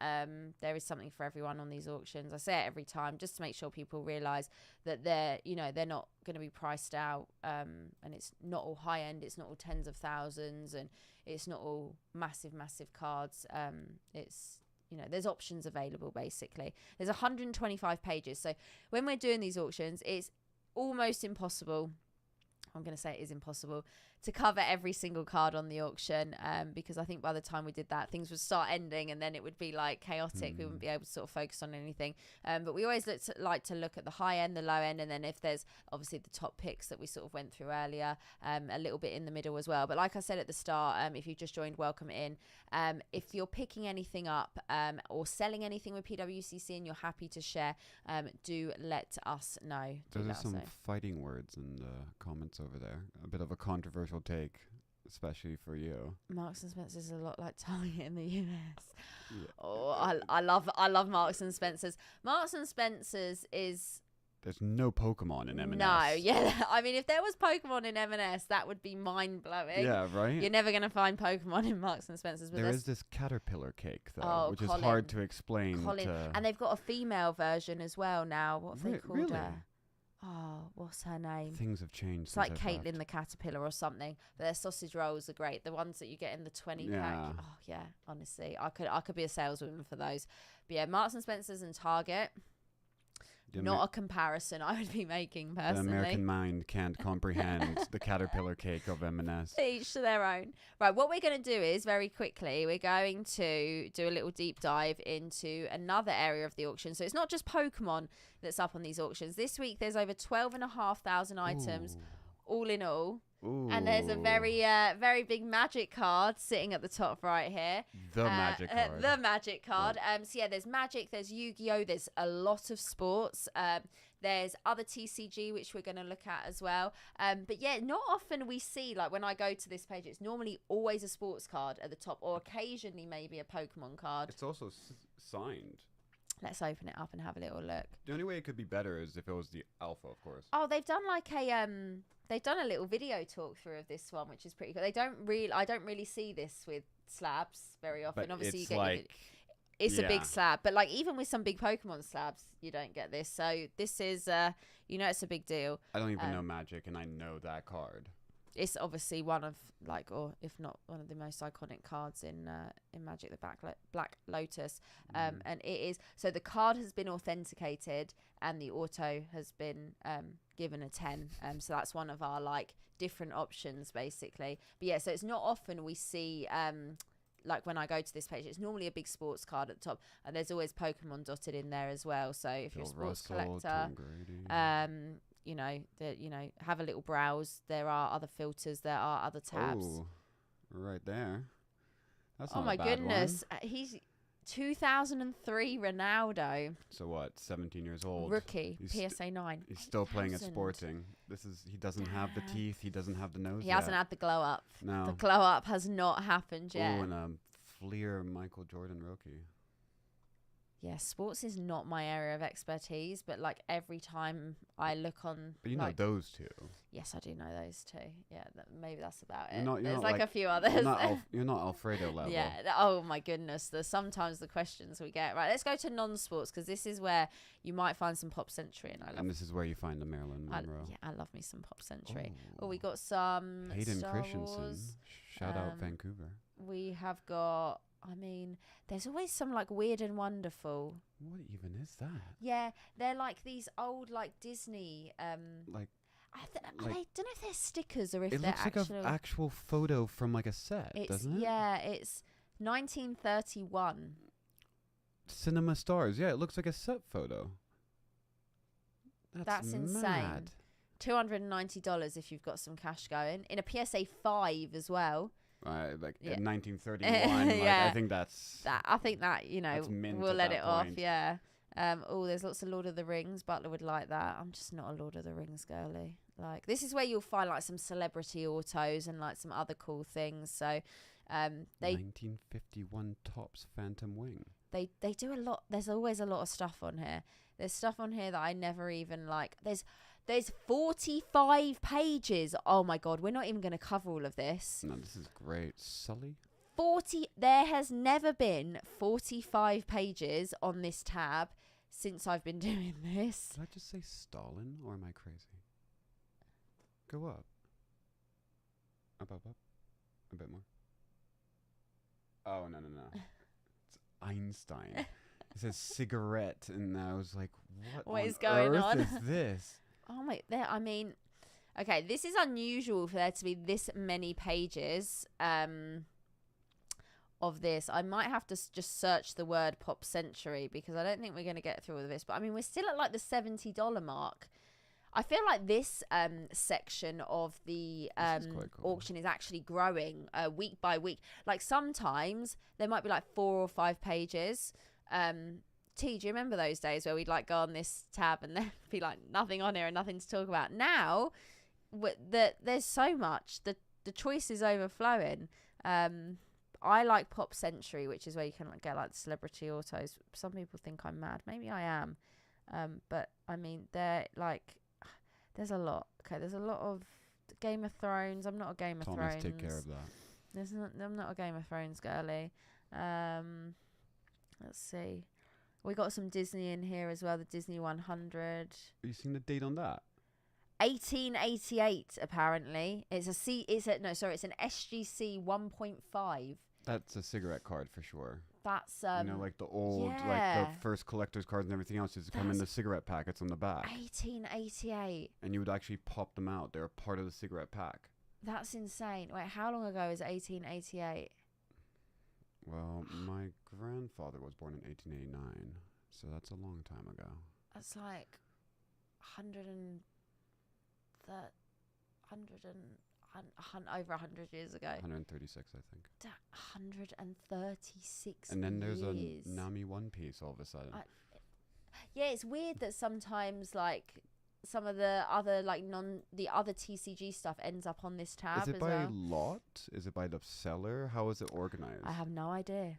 There is something for everyone on these auctions. I say it every time just to make sure people realize that they're not going to be priced out, and it's not all high end. It's not all tens of thousands, and it's not all massive cards. It's there's options available. Basically, there's 125 pages. So when we're doing these auctions, it's almost impossible. I'm going to say it is impossible to cover every single card on the auction, because I think by the time we did that, things would start ending and then it would be like chaotic. We wouldn't be able to sort of focus on anything. But we always like to look at the high end, the low end, and then if there's obviously the top picks that we sort of went through earlier, a little bit in the middle as well. But like I said at the start, if you've just joined, welcome in. If you're picking anything up or selling anything with PWCC and you're happy to share, do let us know. There's some fighting words in the comments over there. A bit of a controversial take, especially for you. Marks and Spencer's is a lot like Target in the US. Yeah. Oh, I love Marks and Spencer's. Marks and Spencer's is. There's no Pokemon in M&S. No, yeah. I mean, if there was Pokemon in M&S, that would be mind-blowing. Yeah, right? You're never going to find Pokemon in Marks and Spencer's. But there is this caterpillar cake, though, which is hard to explain. And they've got a female version as well now. What have they called really? her? Oh, what's her name? Things have changed. It's like Caitlin the Caterpillar or something. But their sausage rolls are great. The ones that you get in the 20 pack. Oh yeah, honestly, I could be a saleswoman for those. But yeah, Marks and Spencer's and Target. Not a comparison I would be making personally. The American mind can't comprehend the caterpillar cake of M&S. Each to their own. Right, what we're going to do is, very quickly, we're going to do a little deep dive into another area of the auction. So it's not just Pokemon that's up on these auctions. This week there's over 12,500 items, all in all. Ooh. And there's a very big magic card sitting at the top right here. The magic card. The magic card. So yeah, there's Magic, there's Yu-Gi-Oh, there's a lot of sports. There's other TCG, which we're going to look at as well. But yeah, not often we see, like when I go to this page, it's normally always a sports card at the top, or occasionally maybe a Pokemon card. It's also signed. Let's open it up and have a little look. The only way it could be better is if it was the alpha, of course. Oh, they've done like they've done a little video talk through of this one, which is pretty cool. I don't really see this with slabs very often. But obviously, it's you get it's a big slab, but like even with some big Pokemon slabs, you don't get this. So this is it's a big deal. I don't even know Magic, and I know that card. It's obviously one of or if not one of the most iconic cards in Magic, the Black Lotus, and it is. So the card has been authenticated, and the auto has been given a 10. So that's one of our different options basically. But yeah, so it's not often we see like when I go to this page, it's normally a big sports card at the top, and there's always Pokemon dotted in there as well. So if you're a sports collector, you know, have a little browse. There are other filters. There are other tabs. Oh, right there. That's oh not my a bad goodness, one. he's 2003 Ronaldo. So what? 17 years old. Rookie, He's PSA 9. He's still playing at 8,000. Sporting. He doesn't have the teeth. He doesn't have the nose. He hasn't had the glow up. No. The glow up has not happened yet. Oh, and a Fleer Michael Jordan rookie. Yeah, sports is not my area of expertise, but like every time I look on, But you like, know those two. yes, I do know those two. Yeah, maybe that's about You're it. not- you're There's not like a like- few others. You're not Alfredo level. Yeah. Oh my goodness. Sometimes the questions we get. Right. Let's go to non-sports because this is where you might find some Pop Century, and I love. And this is where you find the Marilyn Monroe. Yeah, I love me some Pop Century. Oh. Oh, we got some Hayden Star Christensen. Wars. Shout out Vancouver. We have got. I mean, there's always some like weird and wonderful. What even is that? Yeah, they're like these old like Disney. Like I like- don't know if they're stickers or if it they're looks like actual. an actual photo from like a set, doesn't it? Yeah, it's 1931. Cinema Stars. Yeah, it looks like a set photo. That's insane. mad. $290 if you've got some cash going in a PSA 5 as well. Like Yeah. 1931. Like, Yeah. I think that's. I think that That's mint we'll at let that it off. point. Yeah. There's lots of Lord of the Rings. Butler would like that. I'm just not a Lord of the Rings girly. Like this is where you'll find like some celebrity autos and like some other cool things. So, they 1951 Topps Phantom Wing. they do a lot. There's always a lot of stuff on here. There's stuff on here that I never even like. There's 45 pages. Oh my god, we're not even going to cover all of this. No, this is great. Sully. 40. There has never been 45 pages on this tab since I've been doing this. Did I just say Stalin, or am I crazy? Go up. Up. A bit more. Oh, no. It's Einstein. It says cigarette, and I was like, what is on going earth on? is this? Oh my, I mean, okay, this is unusual for there to be this many pages of this. I might have to just search the word Pop Century because I don't think we're going to get through all of this. But I mean, we're still at like the $70 mark. I feel like this section of the This is quite cool. auction is actually growing week by week. Like sometimes there might be like 4 or 5 pages. T, do you remember those days where we'd like go on this tab and there'd be like nothing on here and nothing to talk about? Now, there's so much. The choice is overflowing. I like Pop Century, which is where you can like, get like celebrity autos. Some people think I'm mad. Maybe I am. But I mean, they're like, there's a lot. Okay, there's a lot of Game of Thrones. I'm not a Game of Thomas, Thrones. take care of that. I'm not a Game of Thrones girly. Let's see. We got some Disney in here as well. The Disney 100. Are you seeing the date on that? 1888 apparently. It's an SGC 1.5. That's a cigarette card for sure. That's you know, like the old, like yeah. the first collector's cards and everything else used to come in the cigarette packets on the back. 1888. And you would actually pop them out. They were part of the cigarette pack. That's insane. Wait, how long ago is 1888? Well, my grandfather was born in 1889, so that's a long time ago. That's like over 100 years ago. 136, I think. 136 And then there's a years. Nami One Piece all of a sudden. Yeah, it's weird that sometimes like some of the other like the other TCG stuff ends up on this tab Is it as by well. lot? Is it by the seller? How is it organized? I have no idea.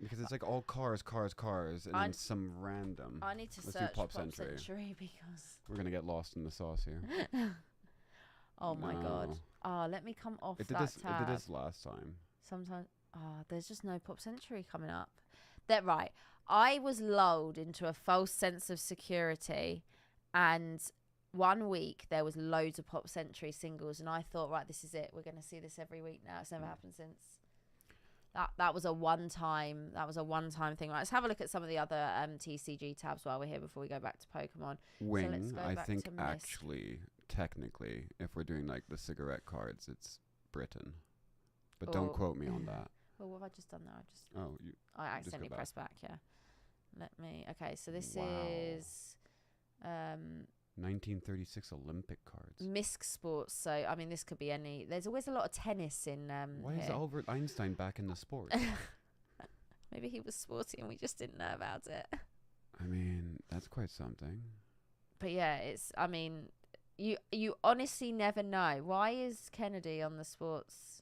Because it's like all cars, and then some random. I need to Let's do search Pop Pop Century. Century because We're gonna get lost in the sauce here. oh my god. No. Let me come off It did that this. tab. It did this last time. Sometimes there's just no Pop Century coming up. That right. I was lulled into a false sense of security, and one week there was loads of Pop Century singles, and I thought, right, this is it. We're going to see this every week now. It's never happened since. That was a one time thing. Right, let's have a look at some of the other TCG tabs while we're here before we go back to Pokemon. Wing, let's go I back think to Mist. actually, technically, if we're doing like the cigarette cards, it's Britain. but don't Or- quote me on that. Well, what have I just done there? Oh, I accidentally back. pressed back. Yeah. Let me. Okay, so this Wow. is 1936 Olympic cards. Misc Sports. So I mean, this could be any. There's always a lot of tennis in. Why is here. Albert Einstein back in the sport? Maybe he was sporty and we just didn't know about it. I mean, that's quite something. But yeah, it's. I mean, you honestly never know. Why is Kennedy on the sports?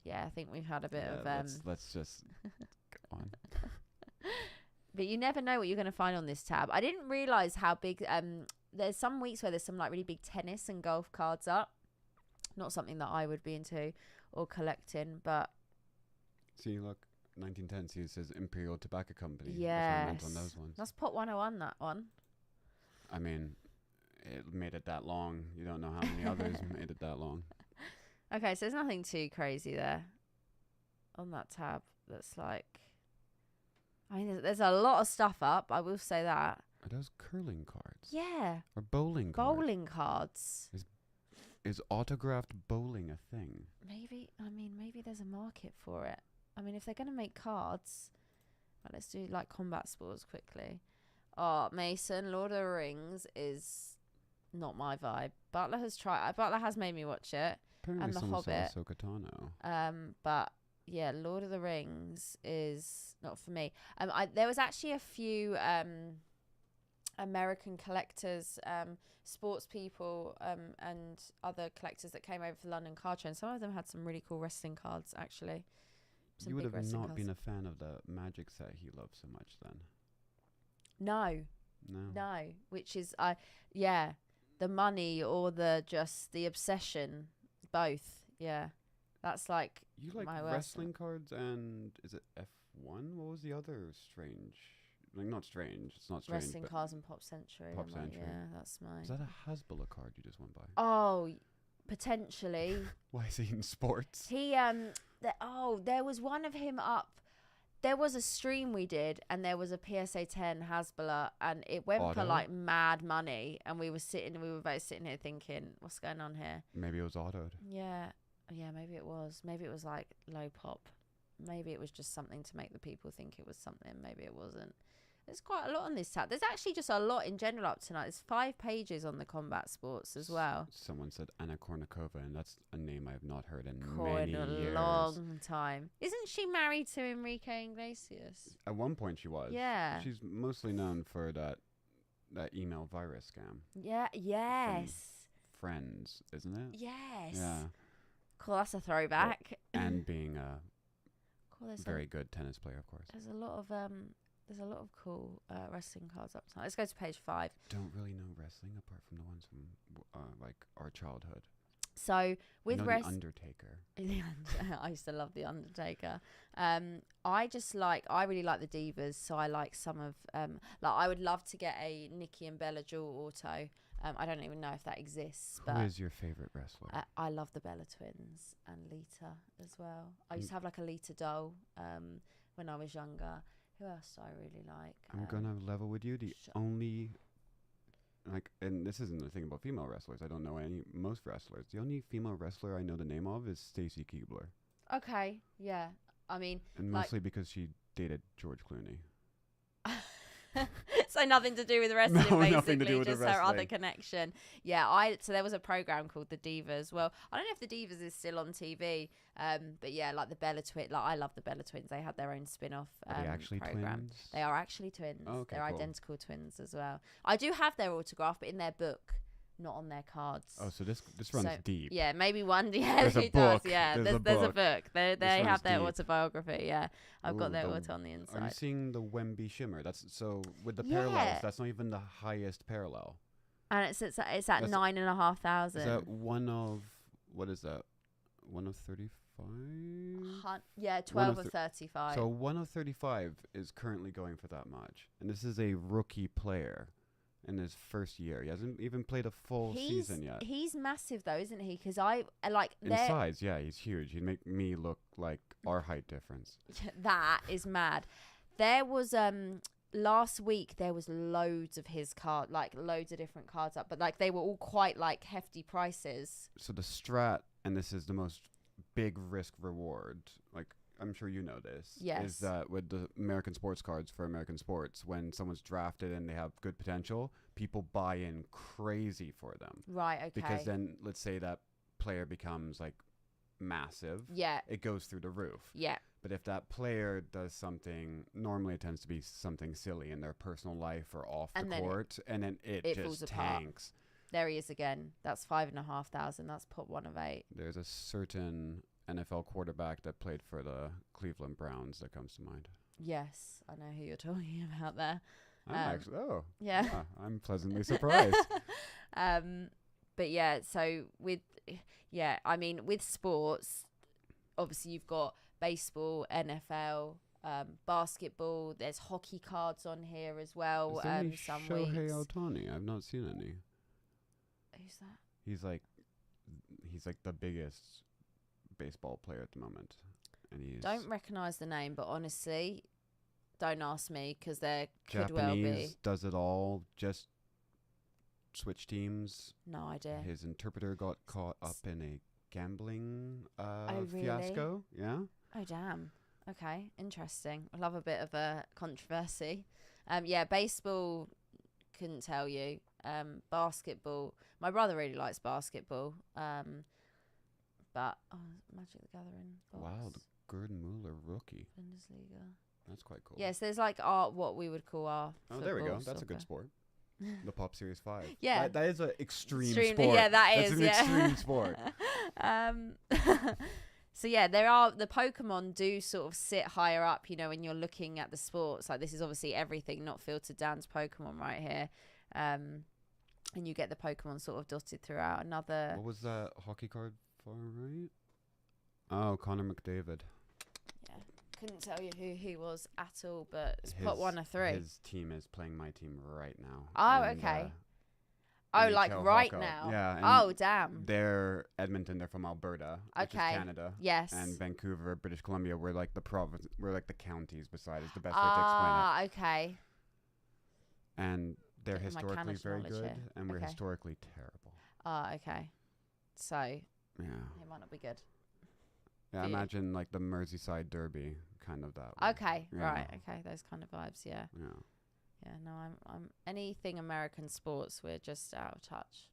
Yeah, I think we've had a bit of. Let's just go on. But you never know what you're going to find on this tab. I didn't realize how big. There's some weeks where there's some like really big tennis and golf cards up. Not something that I would be into or collecting, but See, look, 1910. See, it says Imperial Tobacco Company. yes, That's what I meant on those ones. that's Pot 101. That one. I mean, it made it that long. You don't know how many others made it that long. Okay, so there's nothing too crazy there on that tab. That's like. I mean, there's a lot of stuff up. I will say that. Are those curling cards? Yeah. Or bowling cards? Bowling cards. Is autographed bowling a thing? Maybe. I mean, maybe there's a market for it. I mean, if they're going to make cards. Right, let's do like combat sports quickly. Oh, Mason, Lord of the Rings is not my vibe. Butler has made me watch it. Apparently And The someone Hobbit. saw Ahsoka Tano. But yeah, Lord of the Rings is not for me. There was actually a few American collectors, sports people, and other collectors that came over for the London card show, and some of them had some really cool wrestling cards actually. Some You would big have wrestling not cards. been a fan of the Magic set he loved so much then. No, which is yeah, the money or the obsession, both. Yeah, that's like You like my worst wrestling cards and is it F1? What was the other strange? Like not strange. It's not strange. wrestling but cards and Pop Century. Pop I'm like, Century. yeah, that's mine. is that a Hasbulla card you just went by? Oh, potentially. Why is he in sports? He there was one of him up. There was a stream we did, and there was a PSA 10 Hasbulla, and it went for Auto? like mad money. And we were both sitting here thinking, what's going on here? Maybe it was autoed. Yeah, maybe it was. Maybe it was like low pop. Maybe it was just something to make the people think it was something. Maybe it wasn't. There's quite a lot on this tab. There's actually just a lot in general up tonight. There's 5 pages on the combat sports as well. Someone said Anna Kournikova, and that's a name I have not heard in In many a years. long time. Isn't she married to Enrique Iglesias? At one point she was. Yeah. She's mostly known for that email virus scam. Yeah. Yes. Friends, isn't it? Yes. Yeah. Cool. That's a throwback. And being a Cool. very good tennis player, of course. There's a lot of cool wrestling cards up tonight. Let's go to page 5. Don't really know wrestling apart from the ones from like our childhood. So with the Undertaker. I used to love the Undertaker. I really like the Divas, so I like some of like I would love to get a Nikki and Bella Jewel auto. I don't even know if that exists, but Who is your favorite wrestler? I love the Bella Twins and Lita as well. I used to have like a Lita doll when I was younger. Who else do I really like? I'm gonna level with you. The only and this isn't the thing about female wrestlers. I don't know most wrestlers. The only female wrestler I know the name of is Stacy Keibler. Okay, yeah. I mean, and mostly because she dated George Clooney. So nothing to do with wrestling, No, basically, nothing to do with just the her other wrestling. connection. Yeah, so there was a program called The Divas. Well, I don't know if The Divas is still on TV, but yeah, like the Bella Twins. Like I love the Bella Twins. They had their own spin-off Are they actually program. twins? They are actually twins. Oh, okay, They're cool. identical twins as well. I do have their autograph, but in their book, not on their cards. Oh, so this runs deep. Yeah, maybe one. Yeah, There's a it does. book. Yeah, There's a there's a book. book. They runs have their deep. autobiography. Yeah, I've got Ooh, their the- auto on the Are you inside. seeing the Wemby Shimmer? That's so with the Yeah. parallels. That's not even the highest parallel. And it's at That's- 9,500. Is that one of what is that? 1 of 35? Yeah, 12 of of 35. So 1 of 35 is currently going for that much, and this is a rookie player in his first year. He hasn't even played a full season yet. He's massive though, isn't he? Because I like In size, yeah, he's huge. He'd make me look like our height difference. that is mad. There was last week there was loads of his card, like loads of different cards up, but like they were all quite like hefty prices. So the strat, and this is the most big risk reward, like I'm sure you know this, Yes. is that with the American sports cards for American sports, when someone's drafted and they have good potential, people buy in crazy for them. Right. Okay. Because then, let's say that player becomes like massive. Yeah. It goes through the roof. Yeah. But if that player does something, normally it tends to be something silly in their personal life or off And the then court, and then it falls just apart. tanks. There he is again. That's 5,500. That's pot 1 of 8. There's a certain NFL quarterback that played for the Cleveland Browns that comes to mind. Yes, I know who you're talking about there. Yeah, I'm pleasantly surprised. But yeah, so with sports, obviously you've got baseball, NFL, basketball. There's hockey cards on here as well. Is there any Some Shohei weeks. Ohtani? I've not seen any. Who's that? He's like the biggest baseball player at the moment, and he's Don't recognise the name, but honestly, don't ask me because there Japanese, could well be. does it all, just switch teams. No idea. His interpreter got caught up in a gambling really? fiasco. Yeah. Oh, damn. Okay, interesting. I love a bit of a controversy. Baseball, couldn't tell you. Basketball, my brother really likes basketball. But Magic the Gathering box. Wow, the Gordon Mueller rookie. Bundesliga. That's quite cool. Yes, there's like what we would call our. Oh, there we go. football, That's a good soccer. sport. The Pop Series 5. Yeah. That is an extreme Extreme- sport. yeah, that That's is, an yeah. extreme sport. So yeah, the Pokemon do sort of sit higher up, when you're looking at the sports. Like this is obviously everything, not filtered down to Pokemon right here. And you get the Pokemon sort of dotted throughout. Another. What was that hockey card for, right? Oh, Connor McDavid. Yeah, couldn't tell you who he was at all, but it's pot 1 of 3. His team is playing my team right now. Oh, in, okay. NHL Like right Hawkeye. now. Yeah. And Oh, damn. they're Edmonton. They're from Alberta, which is Okay. Canada. Yes. And Vancouver, British Columbia. We're like the province. We're like the counties beside. Is the best way to explain it. Okay. And they're Getting my historically Canada very knowledge good, here. and we're Okay. historically terrible. Okay. So it Yeah. might not be good. Yeah. Yeah. Imagine like the Merseyside Derby, kind of that way. Okay. Yeah. Right. Okay. Those kind of vibes. Yeah. Yeah. Yeah. No, I'm anything American sports. We're just out of touch.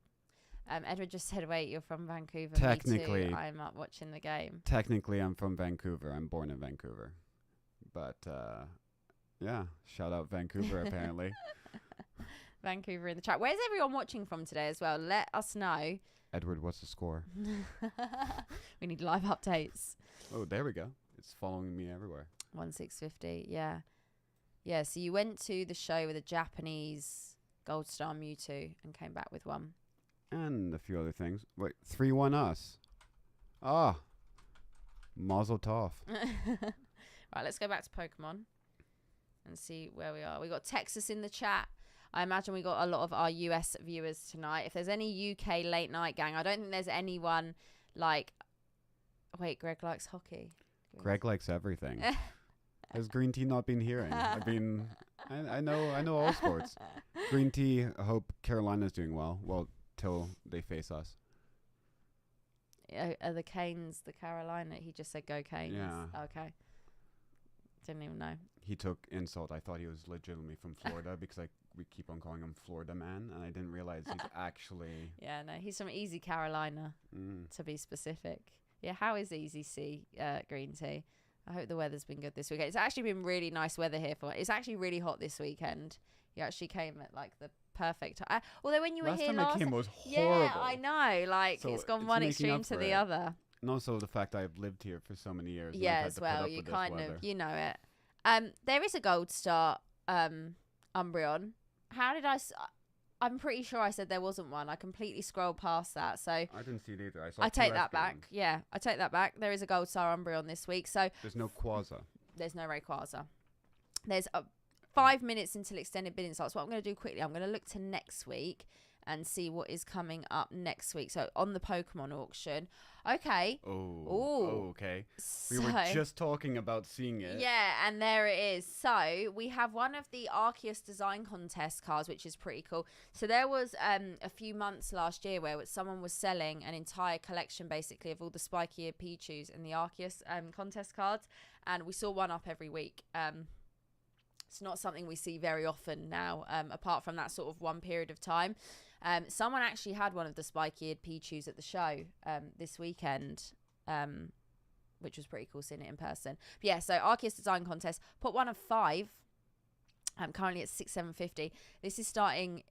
Edward just said, "Wait, you're from Vancouver." Technically- Me too. I'm up watching the game. Technically, I'm from Vancouver. I'm born in Vancouver. But, yeah, shout out Vancouver, apparently. Vancouver in the chat. Where's everyone watching from today as well? Let us know. Edward, what's the score? We need live updates. Oh, there we go. It's following me everywhere. 1650. Yeah. Yeah. So you went to the show with a Japanese Gold Star Mewtwo and came back with one. And a few other things. Wait, 3-1 us. Ah. Mazel tov. Right, let's go back to Pokemon and see where we are. We got Texas in the chat. I imagine we got a lot of our US viewers tonight. If there's any UK late night gang, I don't think there's anyone like. Wait, Greg likes hockey. Greg likes everything. Has Green Tea not been hearing? I mean, I know all sports. Green Tea, I hope Carolina's doing well. Well, till they face us. Are the Canes the Carolina? He just said go Canes. Yeah. Okay. Didn't even know. He took insult. I thought he was legitimately from Florida because we keep on calling him Florida Man, and I didn't realize he's actually. Yeah, no, he's from Easy Carolina, to be specific. Yeah, how is Easy C Green Tea? I hope the weather's been good this weekend. It's actually been really nice weather here for it. It's actually really hot this weekend. You actually came at like the perfect time. Although when you were here time last I came was horrible. yeah, I know. Like So it's gone it's one making extreme up to for the it. other. And also the fact that I've lived here for so many years. and I've Yeah, had as to put well. up You with this kind weather. of, you know it. There is a gold star Umbreon. How did I'm pretty sure I said there wasn't one. I completely scrolled past that. So I didn't see it either. I saw I take two that rescue back. ones. Yeah, I take that back. There is a gold star Umbreon this week. So There's no Quasar. there's no Rayquaza. There's 5 minutes until extended bidding starts. What I'm going to do quickly, I'm going to look to next week and see what is coming up next week. So on the Pokemon auction. Okay. Okay. We were just talking about seeing it. Yeah, and there it is. So we have one of the Arceus Design Contest cards, which is pretty cool. So there was a few months last year where someone was selling an entire collection, basically, of all the spiky-eared Pichus and the Arceus contest cards, and we saw one up every week. It's not something we see very often now, apart from that sort of one period of time. Someone actually had one of the spiky-eared Pichus at the show this weekend, which was pretty cool seeing it in person. But yeah, so Arceus Design Contest, pot 1 of 5. Currently at 6,750. This is starting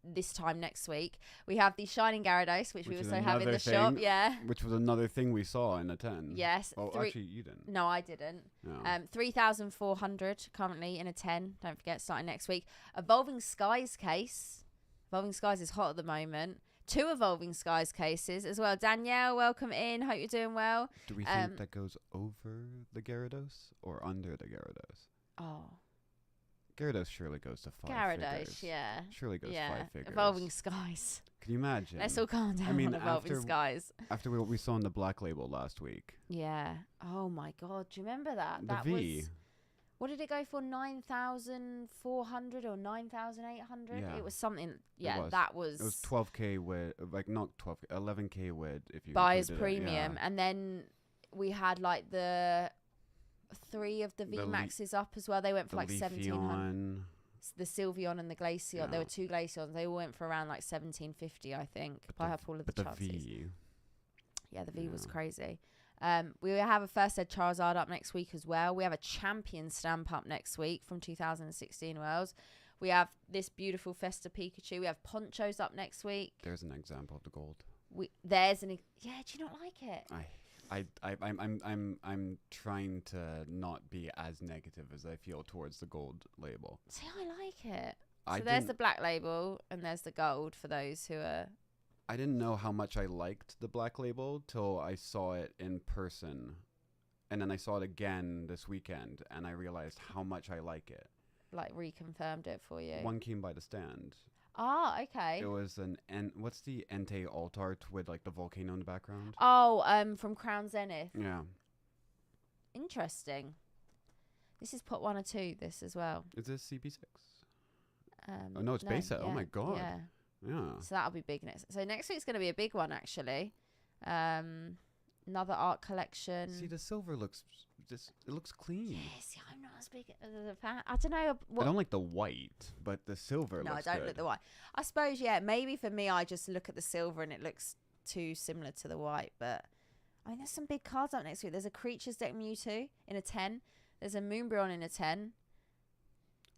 this time next week. We have the Shining Gyarados, which we also have in the shop. Yeah. Which was another thing we saw in a 10. Yes. Oh, actually, you didn't. No, I didn't. No. 3,400 currently in a 10. Don't forget, starting next week. Evolving Skies case. Evolving Skies is hot at the moment. 2 Evolving Skies cases as well. Danielle, welcome in. Hope you're doing well. Do we think that goes over the Gyarados or under the Gyarados? Oh. Gyarados surely goes to 5 Gyarados, figures. yeah. Surely goes 5 figures. Evolving Skies. Can you imagine? Let's all calm down on Evolving Skies. After what we saw in the Black Label last week. Yeah. Oh, my God. Do you remember that? The That V. was... What did it go for? 9,400 or 9,800? Yeah. It was something. Yeah, It was. that was. It was 12K with, like, not 12K, 11K with, if you buyer's included it, premium. yeah. And then we had, like, the 3 of the VMAXs up as well. They went for, like, 1,700. The Sylveon and the Glaceon. Yeah. There were 2 Glaceons. They all went for around, like, 1,750, I think. But I have all of the chances. The V. Yeah, the V was crazy. We have a first ed Charizard up next week as well. We have a champion stamp up next week from 2016 Worlds. We have this beautiful Festa Pikachu. We have ponchos up next week. There's an example of the gold. Yeah, do you not like it? I'm trying to not be as negative as I feel towards the gold label. See, I like it. So there's the black label and there's the gold for those who are... I didn't know how much I liked the black label till I saw it in person. And then I saw it again this weekend and I realized how much I like it. Like reconfirmed it for you. One came by the stand. Ah, okay. It was what's the Entei alt art with like the volcano in the background? Oh, from Crown Zenith. Yeah. Interesting. This is pot 1 or 2, this as well. Is this CP6? Oh no, it's base set. Yeah, oh my god. Yeah. Yeah. So that'll be big next. So next week's going to be a big one, actually. Another art collection. See, the silver looks it looks clean. Yeah, see, I'm not as big as a fan. I don't know. I don't like the white, but the silver looks good. No, I don't look the white. I suppose, yeah, maybe for me, I just look at the silver and it looks too similar to the white. But, I mean, there's some big cards up next week. There's a Creatures Deck Mewtwo in a 10. There's a Moonbreon in a 10.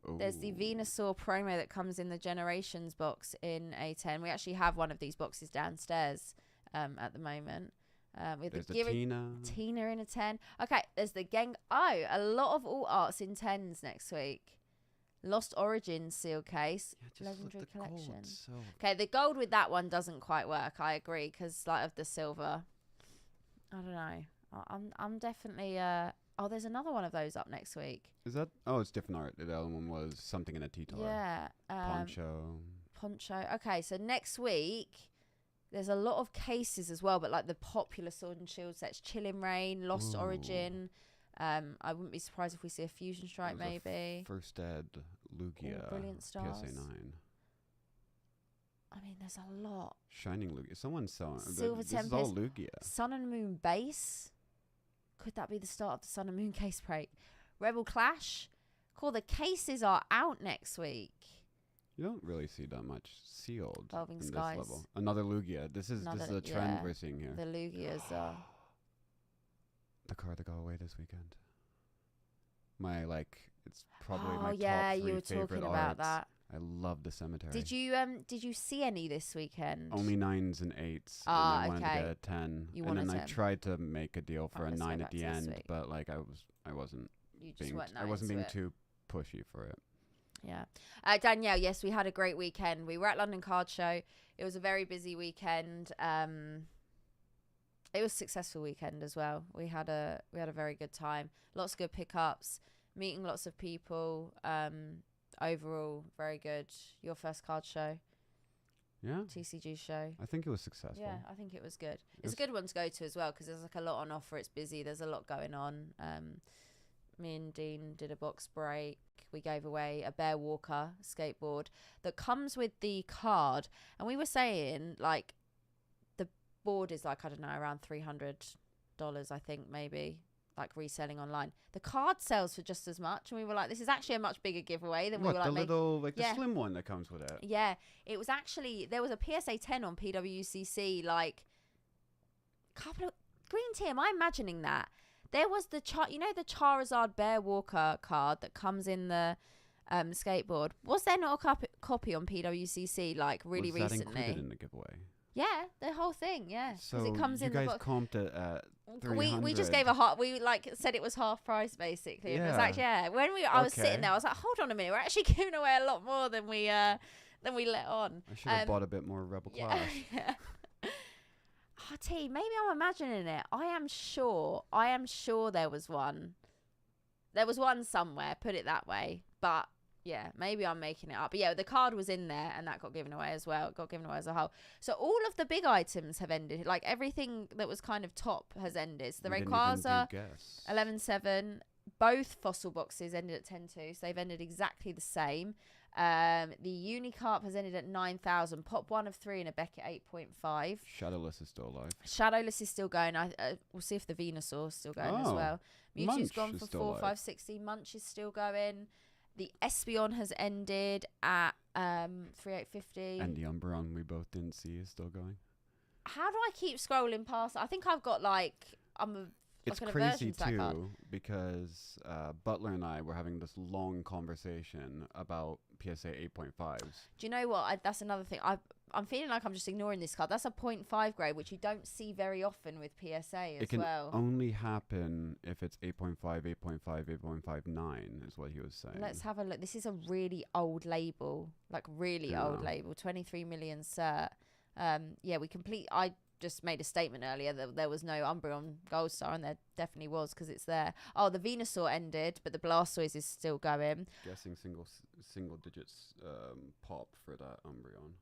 Ooh. There's the Venusaur promo that comes in the Generations box in a 10. We actually have one of these boxes downstairs at the moment. With there's the Tina in a 10. Okay, there's the a lot of all arts in 10s next week. Lost Origins seal case. Yeah, Legendary collection. Gold, okay, the gold with that one doesn't quite work. I agree, because like of the silver. I don't know. I'm definitely oh, there's another one of those up next week. Is that? Oh, it's different art. The other one was something in a T-tar. Yeah. Poncho. Okay, so next week there's a lot of cases as well, but like the popular Sword and Shield sets, Chilling Reign, Lost Origin. I wouldn't be surprised if we see a Fusion Strike maybe. First Ed Lugia. Brilliant Stars. PSA 9. I mean, there's a lot. Shining Lugia. Someone's selling. Silver this Tempest. is all Lugia. Sun and Moon base. Could that be the start of the Sun and Moon case break? Rebel Clash. Cool. The cases are out next week. You don't really see that much sealed Evolving in Skies. this level. Another Lugia. This is a trend we're seeing here. The Lugias are. The card that got away this weekend. It's probably my top 3 you were favorite talking about arts. that. I love the cemetery. Did you see any this weekend? Only 9s and 8s. Ah, and I wanted okay. to get a 10. You and want then a I 10. tried to make a deal for a let's go 9 back at the to this end, week. but I wasn't You just being weren't I wasn't into being it. too pushy for it. Yeah. Danielle, yes, we had a great weekend. We were at London Card Show. It was a very busy weekend. It was a successful weekend as well. We had a very good time. Lots of good pickups, meeting lots of people. Overall, very good. Your first card show? Yeah. TCG show. I think it was successful. Yeah, I think it was good. It's a good one to go to as well because there's like a lot on offer. It's busy. There's a lot going on. Me and Dean did a box break. We gave away a Bear Walker skateboard that comes with the card. And we were saying, like, the board is like, I don't know, around $300, I think, maybe, like reselling online. The card sells for just as much. And we were like, this is actually a much bigger giveaway than we were like. The slim one that comes with it? Yeah. It was actually, there was a PSA 10 on PWCC, like, couple of, Green Tea, am I imagining that? There was the the Charizard Bear Walker card that comes in the skateboard. Was there not a copy on PWCC like really recently? Was that recently? included in the giveaway? Yeah, the whole thing. Yeah, so it comes you in guys the comped it at $300. We just gave a half. We like said it was half price basically. Yeah. It was actually when I was sitting there, I was like, hold on a minute, we're actually giving away a lot more than we let on. I should have bought a bit more Rebel Clash. Yeah. Maybe I'm imagining it. I am sure there was one. There was one somewhere, put it that way. But yeah, maybe I'm making it up. But yeah, the card was in there and that got given away as well. It got given away as a whole. So all of the big items have ended. Like everything that was kind of top has ended. So the Rayquaza, 11.7. Both fossil boxes ended at 10.2. So they've ended exactly the same. The Unicarp has ended at 9,000. Pop 1 of 3 and a Beckett 8.5. Shadowless is still alive. Shadowless is still going. We'll see if the Venusaur is still going as well. Mewtwo's gone for 4,560. Munch is still going. The Espeon has ended at 3,850. And the Umbreon we both didn't see is still going. How do I keep scrolling past? I think I've got it's crazy too because Butler and I were having this long conversation about PSA 8.5s. Do you know what? That's another thing. I'm feeling like I'm just ignoring this card. That's a 0.5 grade, which you don't see very often with PSA as well. It can only happen if it's 8.5, 8.5, 8.59 is what he was saying. Let's have a look. This is a really old label, like really old label. 23 million cert. I just made a statement earlier that there was no Umbreon Gold Star, and there definitely was because it's there. Oh, the Venusaur ended, but the Blastoise is still going. Guessing single digits pop for that Umbreon.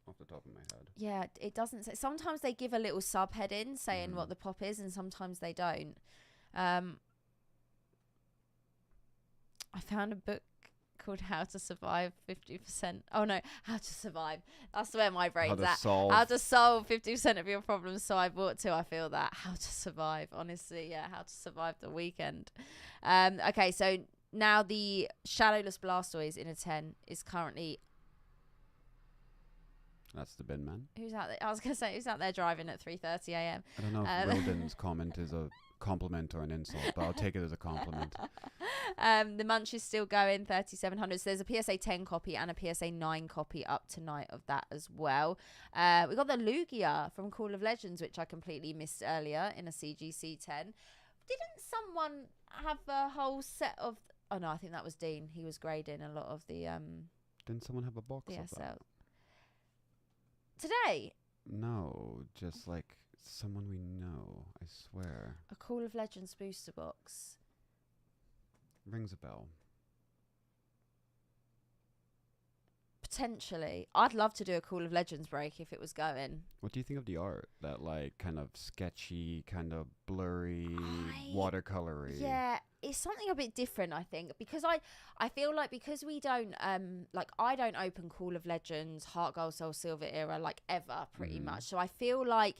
Off the top of my head. Yeah, it doesn't say. Sometimes they give a little subheading saying what the pop is, and sometimes they don't. I found a book called How to Survive 50%. Oh no, How to Survive. That's where my brain's at. How to solve 50% of your problems. So I bought 2. I feel that. How to survive. Honestly, yeah. How to survive the weekend. Okay, so now the Shadowless Blastoise in a 10 is currently. That's the bin man. Who's out there? I was gonna say who's out there driving at 3:30 a.m. I don't know if Wilden's comment is a compliment or an insult, but I'll take it as a compliment. The Munch is still going 3,700. So there's a PSA 10 copy and a PSA 9 copy up tonight of that as well. We got the Lugia from Call of Legends, which I completely missed earlier in a CGC 10. Didn't someone have a whole set of? Oh no, I think that was Dean. He was grading a lot of the. Didn't someone have a box of that? Today? No, just like someone we know, I swear. A Call of Legends booster box. Rings a bell. Potentially. I'd love to do a Call of Legends break if it was going. What do you think of the art? That like kind of sketchy, kind of blurry, watercolory. Yeah, it's something a bit different, I think, because I feel like because we don't I don't open Call of Legends, Heart Gold, Soul Silver era like ever pretty much. So I feel like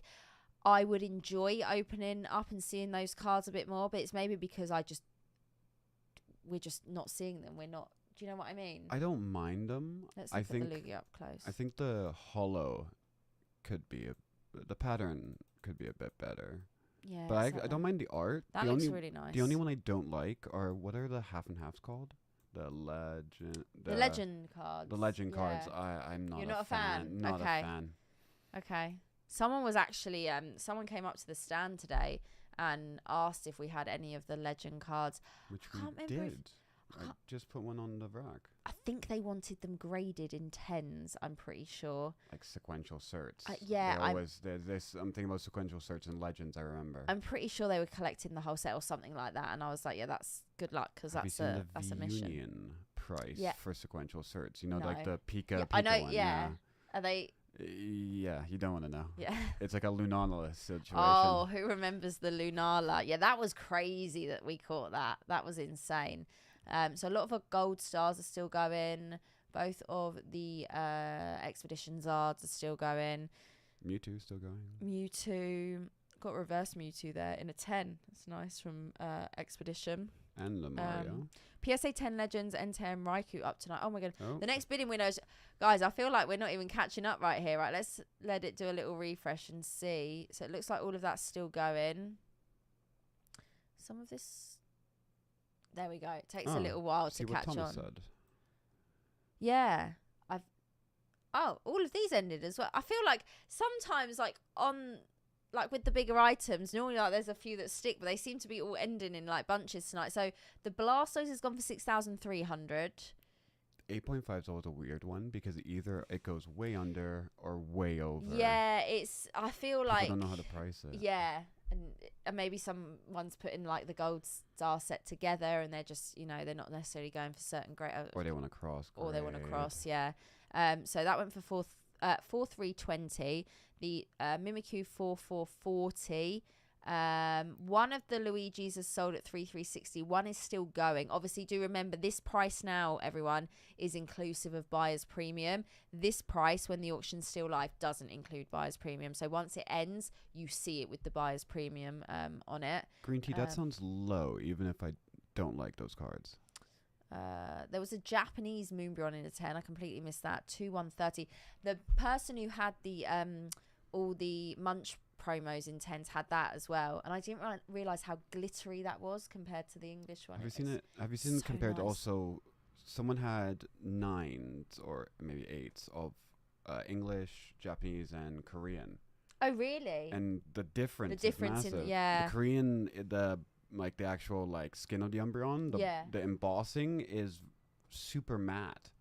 I would enjoy opening up and seeing those cards a bit more, but it's maybe because we're just not seeing them. We're not. Do you know what I mean? I don't mind them. Let's look at the Lugia up close. I think the holo could be the pattern could be a bit better. Yeah, but I don't mind the art. That looks really nice. The only one I don't like are what are the half and halves called? The legend. The legend cards. The legend cards. I'm not. You're not a fan. Not a fan. Okay. Someone was actually someone came up to the stand today and asked if we had any of the legend cards. Which we did. I just put one on the rack. I think they wanted them graded in 10s, I'm pretty sure. Like sequential certs. Yeah. I'm thinking about sequential certs and legends, I remember. I'm pretty sure they were collecting the whole set or something like that. And I was like, yeah, that's good luck because that's a mission. Union price for sequential certs. You know, No. like the Pika I know, one. yeah. Are they? Yeah, you don't want to know. Yeah. It's like a Lunala situation. Oh, who remembers the Lunala? Yeah, that was crazy that we caught that. That was insane. So a lot of our gold stars are still going. Both of the expedition zards are still going. Mewtwo still going. Mewtwo. Got reverse Mewtwo there in a 10. That's nice from expedition. And Lumario. PSA 10 Legends, NTM Raikou up tonight. Oh my god. Oh. The next bidding windows. Guys, I feel like we're not even catching up right here. Right, let's let it do a little refresh and see. So it looks like all of that's still going. Some of this. There we go. It takes a little while to catch on. Said. Yeah. all of these ended as well. I feel like sometimes like with the bigger items, normally like there's a few that stick, but they seem to be all ending in like bunches tonight. So the Blastos has gone for 6,300. 8.5 is always a weird one because either it goes way under or way over. Yeah, I feel like I don't know how to price it. Yeah, and maybe someone's putting like the gold star set together, and they're just they're not necessarily going for certain great. Or they want to cross. Or they want to cross. Yeah. So that went for 4,320. The Mimikyu 4,440. One of the Luigis is sold at 3,360. One is still going. Obviously, do remember this price now, everyone, is inclusive of buyer's premium. This price, when the auction's still live, doesn't include buyer's premium. So once it ends, you see it with the buyer's premium on it. Green tea, that sounds low, even if I don't like those cards. There was a Japanese Moonbron in a 10. I completely missed that. 2,130. The person who had the all the Munch promos in 10s had that as well, and I didn't realize how glittery that was compared to the English one. Have you seen it? Have you seen it compared to also? Someone had 9s or maybe 8s of English, Japanese, and Korean. Oh, really? And the difference is massive. The Korean, the actual like skin of the Umbreon, the embossing is super matte.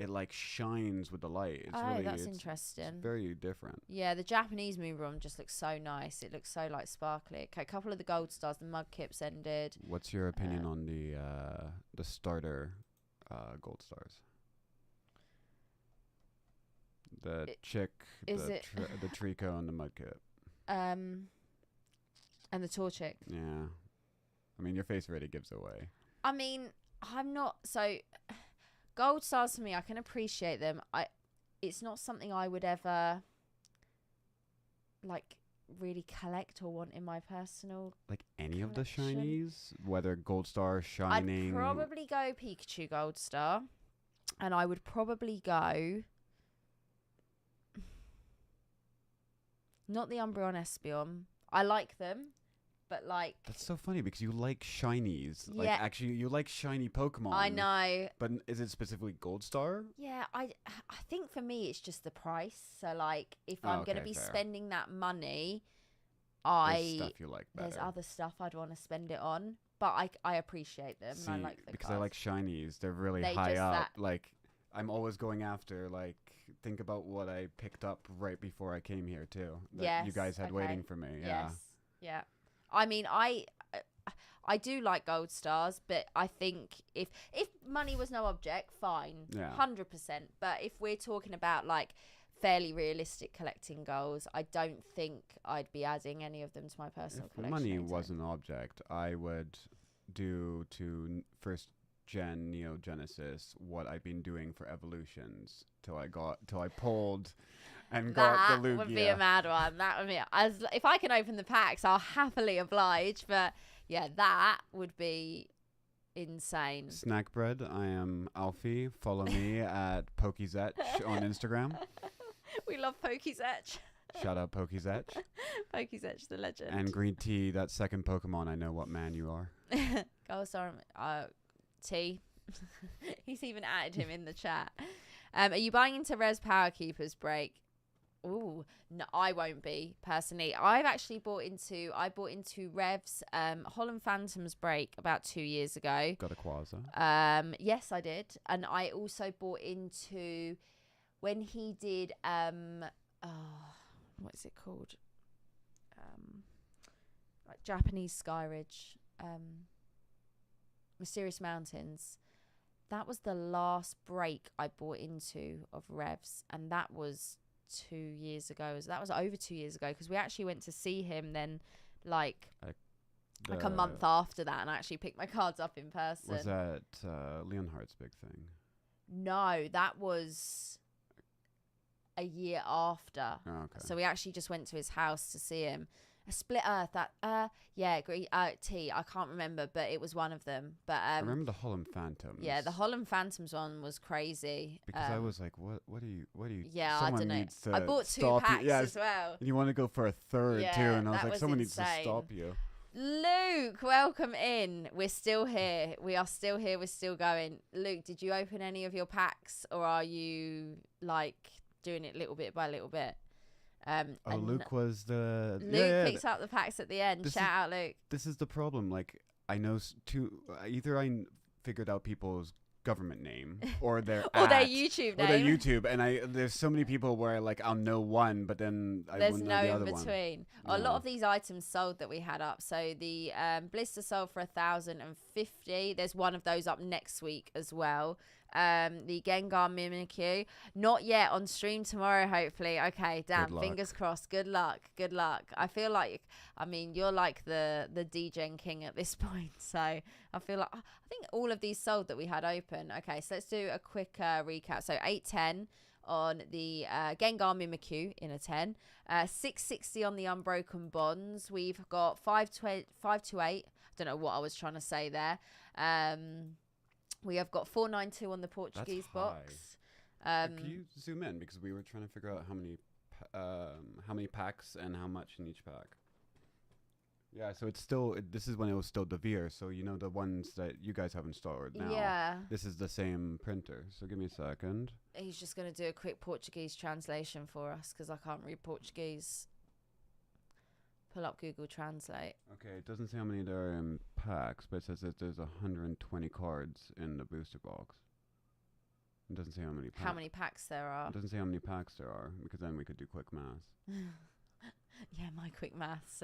It like shines with the light. It's interesting. It's very different. Yeah, the Japanese Moonbron just looks so nice. It looks so like sparkly. Okay, a couple of the gold stars, the Mudkips ended. What's your opinion on the starter gold stars? The the Trico and the Mudkip. And the Torchic. Yeah. I mean, your face already gives away. I mean, I'm not so. Gold stars for me, I can appreciate them. It's not something I would ever like really collect or want in my personal like any collection. Of the shinies, whether gold star, shining. I'd probably go Pikachu gold star, and I would probably go not the Umbreon Espeon. I like them. But like that's so funny because you like shinies. Yeah. Like actually, you like shiny Pokemon. I know. But is it specifically Gold Star? Yeah, I think for me it's just the price. So like, if I'm gonna be spending that money, there's stuff you like better. There's other stuff I'd want to spend it on. But I appreciate them. See, and I like the because cards. I like shinies. They're really high up. Like I'm always going after like. Think about what I picked up right before I came here too. That you guys had waiting for me. Yeah. Yes. Yeah. I mean, I do like gold stars, but I think if money was no object, fine, 100%. But if we're talking about like fairly realistic collecting goals, I don't think I'd be adding any of them to my personal collection. If money was an object, I would do to first gen Neo Genesis what I've been doing for evolutions till I pulled. And got the Lugia. That would be a mad one. That would be if I can open the packs, I'll happily oblige. But yeah, that would be insane. Snack bread. I am Alfie. Follow me at Pokezetch on Instagram. We love Pokezetch. Shout out Pokezetch. Pokezetch, the legend. And Green Tea, that second Pokemon. I know what man you are. Go sorry, T. He's even added him in the chat. Are you buying into Res Power Keepers break? Ooh, no, I won't be personally. I bought into Rev's Holland Phantoms break about 2 years ago. Got a Quasar? Yes, I did. And I also bought into when he did what is it called? Like Japanese Skyridge, Mysterious Mountains. that was the last break I bought into of Revs, and that was 2 years ago. That was over 2 years ago, because we actually went to see him then, like a month after that, and I actually picked my cards up in person. Was that Leonhardt's big thing? No, that was a year after. Oh, okay. So we actually just went to his house to see him. A Split Earth, T, I can't remember, but it was one of them. But I remember the Holland Phantoms. Yeah, the Holland Phantoms one was crazy. Because I was like, what do you Yeah, someone I don't know. needs to I bought 2 stop packs you. as well. And you want to go for a third too, and I was like, someone needs to insane. stop you. Luke, welcome in. We're still here. We are still here. We're still going. Luke, did you open any of your packs, or are you like doing it little bit by little bit? Luke was the... Luke picks up the packs at the end. Shout out, Luke. This is the problem. Like, I know either I figured out people's government name or their or their YouTube name. Or their YouTube. And there's so many people where, like, I'll know one, but then I wouldn't know the other one. There's no in between. A lot of these items sold that we had up. So the blister sold for 1,050. There's one of those up next week as well. The Gengar Mimikyu, not yet, on stream tomorrow, hopefully. Okay, damn, fingers crossed. Good luck. I feel like, I mean, you're like the DGen king at this point, so I feel like, I think all of these sold that we had open. Okay, so let's do a quick recap. So 810 on the Gengar Mimikyu in a 10, 660 on the Unbroken Bonds. We've got 528. I don't know what I was trying to say there. We have got 492 on the Portuguese box. Can you zoom in, because we were trying to figure out how many packs and how much in each pack. Yeah, so it's still this is when it was still Devere, so you know the ones that you guys have installed now. Yeah. This is the same printer. So give me a second. He's just going to do a quick Portuguese translation for us, because I can't read Portuguese. Pull up Google Translate. Okay, it doesn't say how many there are in packs, but it says that there's 120 cards in the booster box. It doesn't say how many packs. How many packs there are. It doesn't say how many packs there are, because then we could do quick math. Yeah, my quick maths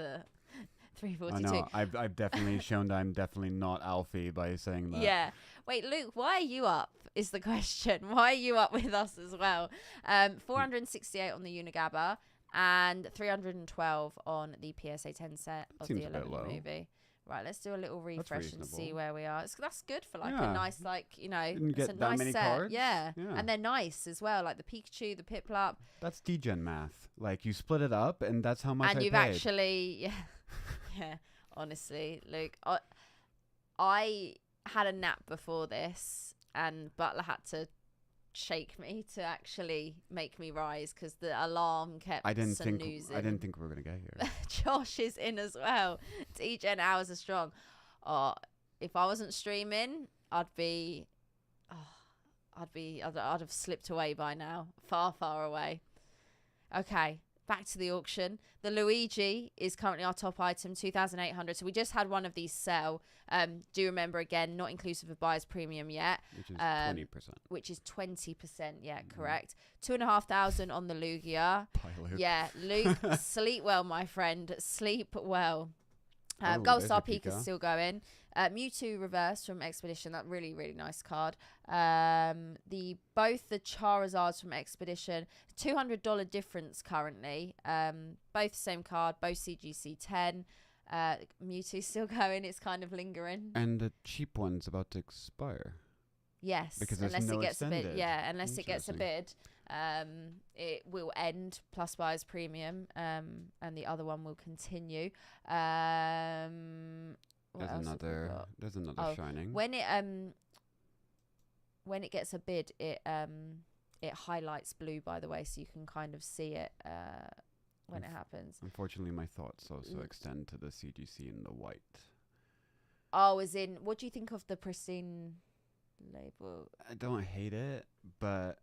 342. I know. I've definitely shown that I'm definitely not Alfie by saying that. Yeah. Wait, Luke, why are you up is the question. Why are you up with us as well? 468 on the Unigabba. And 312 on the PSA 10 set of the 11 movie. Right, let's do a little refresh and see where we are. That's good for like a nice, like, you know, it's a nice set. Cards? Yeah. And they're nice as well, like the Pikachu, the Piplup. That's DGen math. Like, you split it up, and that's how much I paid. And you've actually, yeah, honestly, Luke, I had a nap before this, and Butler had to shake me to actually make me rise, because the alarm kept snoozing. I didn't think we were gonna get here. Josh is in as well. DGen hours are strong. If I wasn't streaming, I'd have slipped away by now, far away. Okay, back to the auction. The Luigi is currently our top item, 2,800. So we just had one of these sell. Do remember, again, not inclusive of buyer's premium yet. Which is 20%. Which is 20%, yeah, correct. 2,500 on the Lugia. Luke. Yeah, Luke, sleep well, my friend. Sleep well. Gold Star Peak is still going. Mewtwo reverse from Expedition, that really nice card. Both the Charizards from Expedition, $200 difference currently. Both the same card, both CGC 10. Mewtwo's still going, it's kind of lingering. And the cheap one's about to expire. Yes, because unless no it gets extended. a bid. Yeah, unless it gets a bid. It will end plus buyer's premium, and the other one will continue. There's another shining. When it gets a bid, it highlights blue, by the way, so you can kind of see it when it happens. Unfortunately, my thoughts also extend to the CGC in the white. Oh, as in, what do you think of the pristine label? I don't hate it, but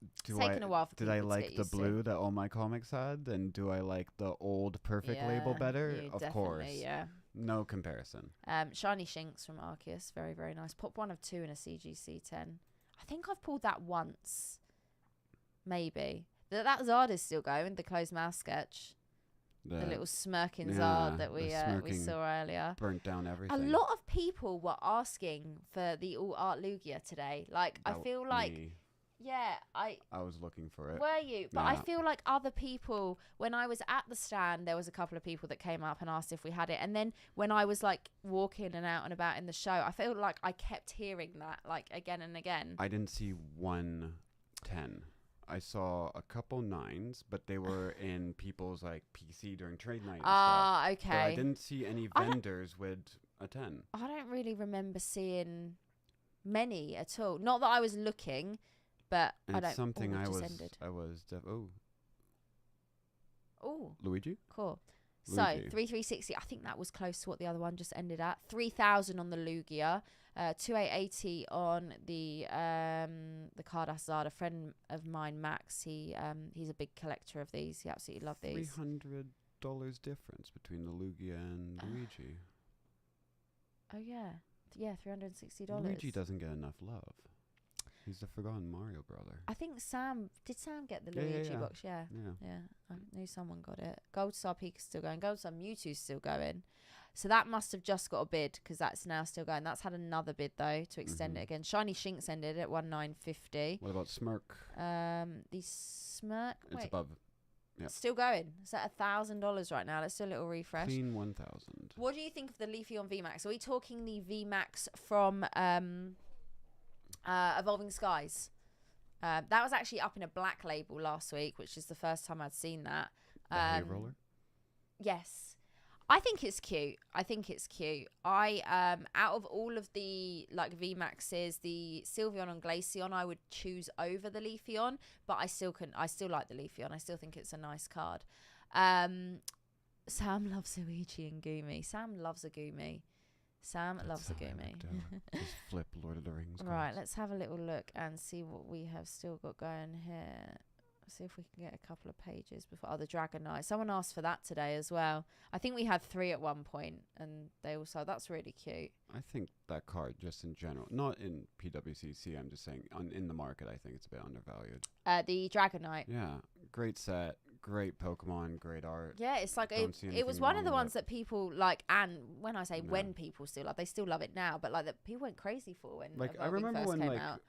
It's taken a while for did I people to like get the used to. blue that all my comics had? And do I like the old perfect label better? Of course. Yeah. No comparison. Shiny Shinx from Arceus. Very, very nice. Pop 1 of 2 in a CGC 10. I think I've pulled that once. Maybe. That Zarda's still going, the closed mouth sketch. The little smirking yeah, Zard that we smirking saw earlier. Burnt down everything. A lot of people were asking for the all art Lugia today. Like, I feel like, me. yeah, I was looking for it. were you? But I Yeah. feel like other people, when I was at the stand, there was a couple of people that came up and asked if we had it. And then when I was like walking and out and about in the show, I felt like I kept hearing that like again and again. I didn't see 110. I saw a couple 9s, but they were in people's like PC during trade night and stuff. Okay. But I didn't see any vendors with a 10. I don't really remember seeing many at all. Not that I was looking, but And I it's don't. something it I just was ended. Oh, Luigi? cool. So Luigi. 3360. I think that was close to what the other one just ended at. 3,000 on the Lugia. 2880 on the Cardass Zard. A friend of mine, Max, he's a big collector of these. He absolutely loves these. $300 difference between the Lugia and Luigi. Oh yeah, $360. Luigi doesn't get enough love. He's the forgotten Mario brother. I think Sam get the Yeah, yeah, Luigi yeah. box. Yeah. I knew someone got it. Gold Star Peak is still going. Gold Star Mewtwo's still going. So that must have just got a bid because that's now still going. That's had another bid though to extend it again. Shiny Shinx ended at 1950. What about Smirk? The Smirk. It's above. Yep. Still going. It's at $1,000 right now. Let's do a little refresh. Clean 1,000. What do you think of the Leafeon VMAX? Are we talking the VMAX from Evolving Skies? That was actually up in a black label last week, which is the first time I'd seen that. The hay roller? Yes. I think it's cute. I out of all of the like VMAXs, the Sylveon and Glaceon I would choose over the Leafeon, but I still like the Leafeon. I still think it's a nice card. Sam loves Luigi and Goomy. Sam loves a Goomy. Just flip Lord of the Rings. Right, cards. let's have a little look and see what we have still got going here. See if we can get a couple of pages before. Oh, the Dragonite. Someone asked for that today as well. I think we had 3 at one point, and they also. That's really cute. I think that card, just in general, not in PWCC. I'm just saying, in the market, I think it's a bit undervalued. The Dragonite. Yeah, great set, great Pokemon, great art. Yeah, it's like it was one of the ones that people like, and when I say when people still love, they still love it now, but like that people went crazy for when like Evolving I remember first when came like. out.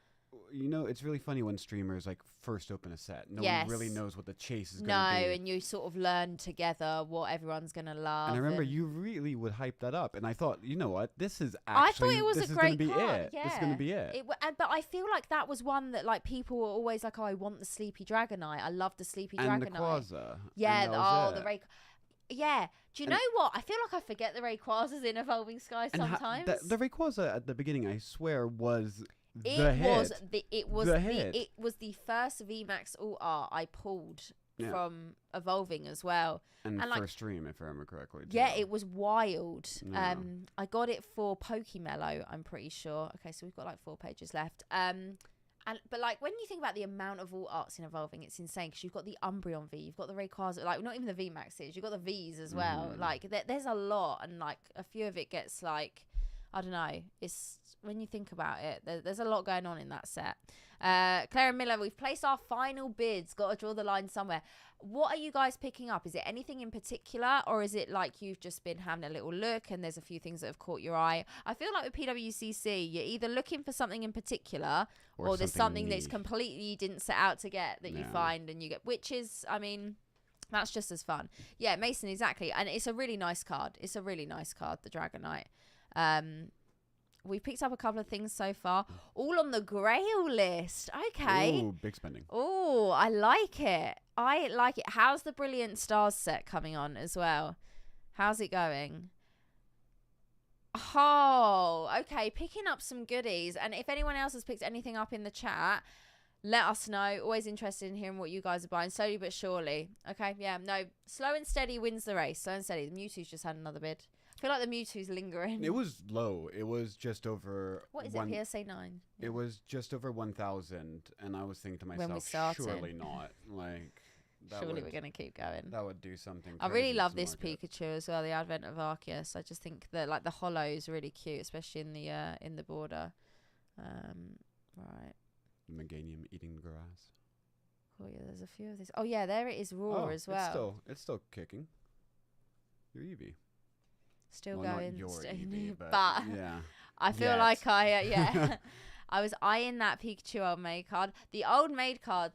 You know, it's really funny when streamers like first open a set. No one really knows what the chase is going to be. No, and you sort of learn together what everyone's going to love. And I remember you really would hype that up. And I thought, you know what? This is actually, I thought it was a great card. Yeah. This is going to be it. But I feel like that was one that like people were always like, oh, I want the Sleepy Dragonite. I love the Sleepy Dragonite. And the Quasar. Yeah, the Ray. Yeah. Do you know what? I feel like I forget the Rayquazas in Evolving Skies sometimes. The Rayquaza at the beginning, I swear, was... It was the first VMAX All Art I pulled from Evolving as well. And like, first stream, if I remember correctly. Yeah, it was wild. Yeah. I got it for Pokemello, I'm pretty sure. Okay, so we've got like 4 pages left. But like when you think about the amount of All Arts in Evolving, it's insane because you've got the Umbreon V, you've got the Rayquaza, like not even the VMAXs, you've got the Vs as well. Like there's a lot, and like a few of it gets like, I don't know. It's when you think about it, there's a lot going on in that set. Claire and Miller, we've placed our final bids. Got to draw the line somewhere. What are you guys picking up? Is it anything in particular, or is it like you've just been having a little look and there's a few things that have caught your eye? I feel like with PWCC, you're either looking for something in particular, or there's something that's completely you didn't set out to get that you find and you get, which is, I mean, that's just as fun. Yeah, Mason, exactly. And it's a really nice card. The Dragonite. We picked up a couple of things so far, all on the Grail list. Okay. Ooh, big spending. Oh, I like it. How's the Brilliant Stars set coming on as well? How's it going? Oh, okay. Picking up some goodies. And if anyone else has picked anything up in the chat, let us know. Always interested in hearing what you guys are buying. Slowly but surely. Okay, yeah. No, slow and steady wins the race. Slow and steady. The Mewtwo's just had another bid. I feel like the Mewtwo's lingering. It was low. It was just over... What is it, PSA 9? It was just over 1,000, and I was thinking to myself, surely not. Like, surely we're going to keep going. That would do something. I really love this Pikachu as well, the Advent of Arceus. I just think that like the holo is really cute, especially in the border. Right. Meganium eating grass. Oh yeah, there's a few of these. Oh yeah, there it is, raw as well. It's still kicking. Your Eevee. Still Well, going. not your staying Eevee, but yeah. I feel Yet. like I I was eyeing that Pikachu old maid card. The old maid card,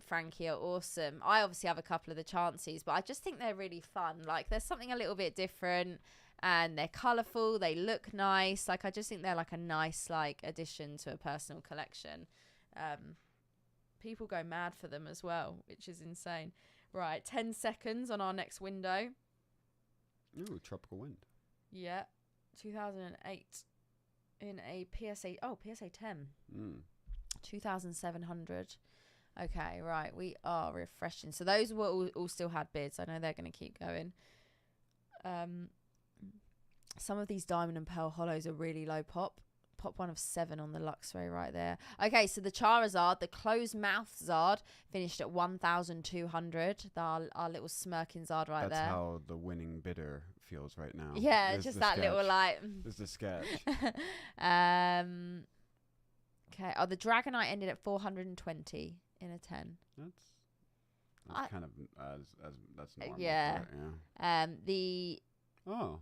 Frankie, are awesome. I obviously have a couple of the Chanseys, but I just think they're really fun. Like, there's something a little bit different, and they're colourful. They look nice. Like, I just think they're like a nice like addition to a personal collection. People go mad for them as well, which is insane. Right, 10 seconds on our next window. Ooh, Tropical Wind. Yeah, 2008 in a PSA. Oh, PSA 10. 2,700. Okay, right. We are refreshing. So those were all still had bids. I know they're going to keep going. Some of these Diamond and Pearl Hollows are really low pop. Pop 1 of 7 on the Luxray right there. Okay, so the Charizard, the closed mouth Zard, finished at 1,200. Our little smirking Zard right there. That's how the winning bidder feels right now. Yeah, There's just the that sketch. little like. There's the sketch. Okay. Oh, the Dragonite ended at 420 in a 10. That's kind of that's normal. Yeah. The Eevee.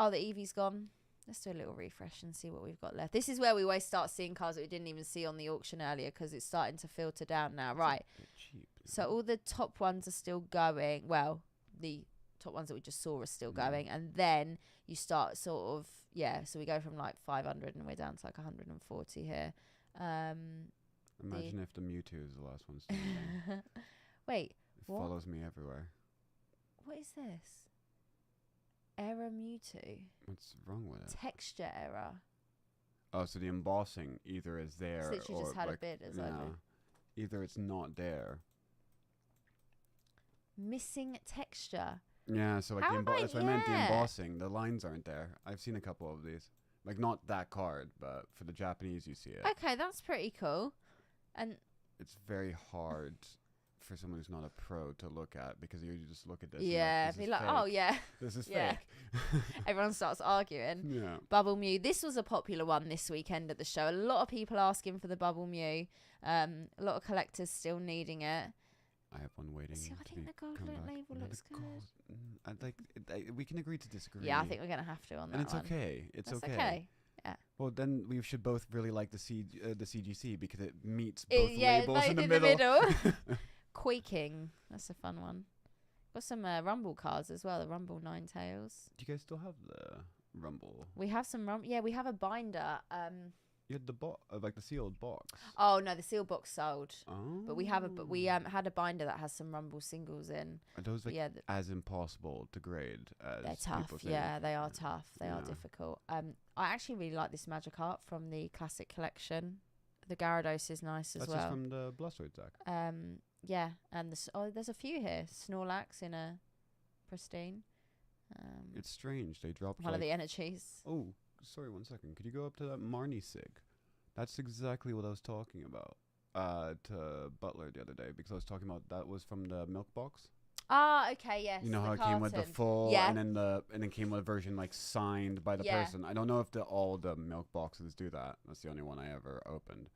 Oh, the Eevee's gone. Let's do a little refresh and see what we've got left. This is where we always start seeing cars that we didn't even see on the auction earlier because it's starting to filter down now. Right. It's a bit cheap, So all the top ones are still going. Well, the top ones that we just saw are still going. And then you start sort of, so we go from like 500 and we're down to like 140 here. Imagine if the Mewtwo is the last one standing. Wait, It what? follows me everywhere. What is this? Error Mewtwo. What's wrong with it? Texture error. Oh, so the embossing either is there It's literally or just had like, a bid as over. either it's not there. Missing texture. Yeah, so like How that's what I meant. The yeah. embossing, the lines aren't there. I've seen a couple of these. Like not that card, but for the Japanese, you see it. Okay, that's pretty cool. And It's very hard for someone who's not a pro to look at because you just look at this. yeah, and be this like, is oh fake. yeah, This is yeah. fake. Everyone starts arguing. Yeah. Bubble Mew. This was a popular one this weekend at the show. A lot of people asking for the Bubble Mew. A lot of collectors still needing it. I have one waiting. See, I to think be- the gold come back. label No, looks the good. gold- I'd like. We can agree to disagree. Yeah, I think we're gonna have to on that and it's one. okay. It's That's okay. okay. Well, then we should both really like the CGC because it meets both Yeah, labels both in the middle. Quaking. That's a fun one. Got some Rumble cards as well. The Rumble Ninetales. Do you guys still have the Rumble? We have some Yeah, we have a binder. You had the like the sealed box. Oh no, the seal box sold. Oh. But we had a binder that has some Rumble singles in. Are those like Yeah, as impossible to grade as they're tough. people think? Yeah, they are tough. They are Yeah. difficult. I actually really like this Magikarp from the classic collection. The Gyarados is nice as That's well. just from the Blastoise deck. Yeah, and there's a few here. Snorlax in a pristine. It's strange. They dropped One like, of the energies. Oh, sorry, 1 second. Could you go up to that Marnie Sig? That's exactly what I was talking about to Butler the other day because I was talking about that was from the milk box. Ah, okay, yes. You know the how it came with the carton. full, Yeah. and then came with a version like signed by the Yeah. person. I don't know if all the milk boxes do that. That's the only one I ever opened.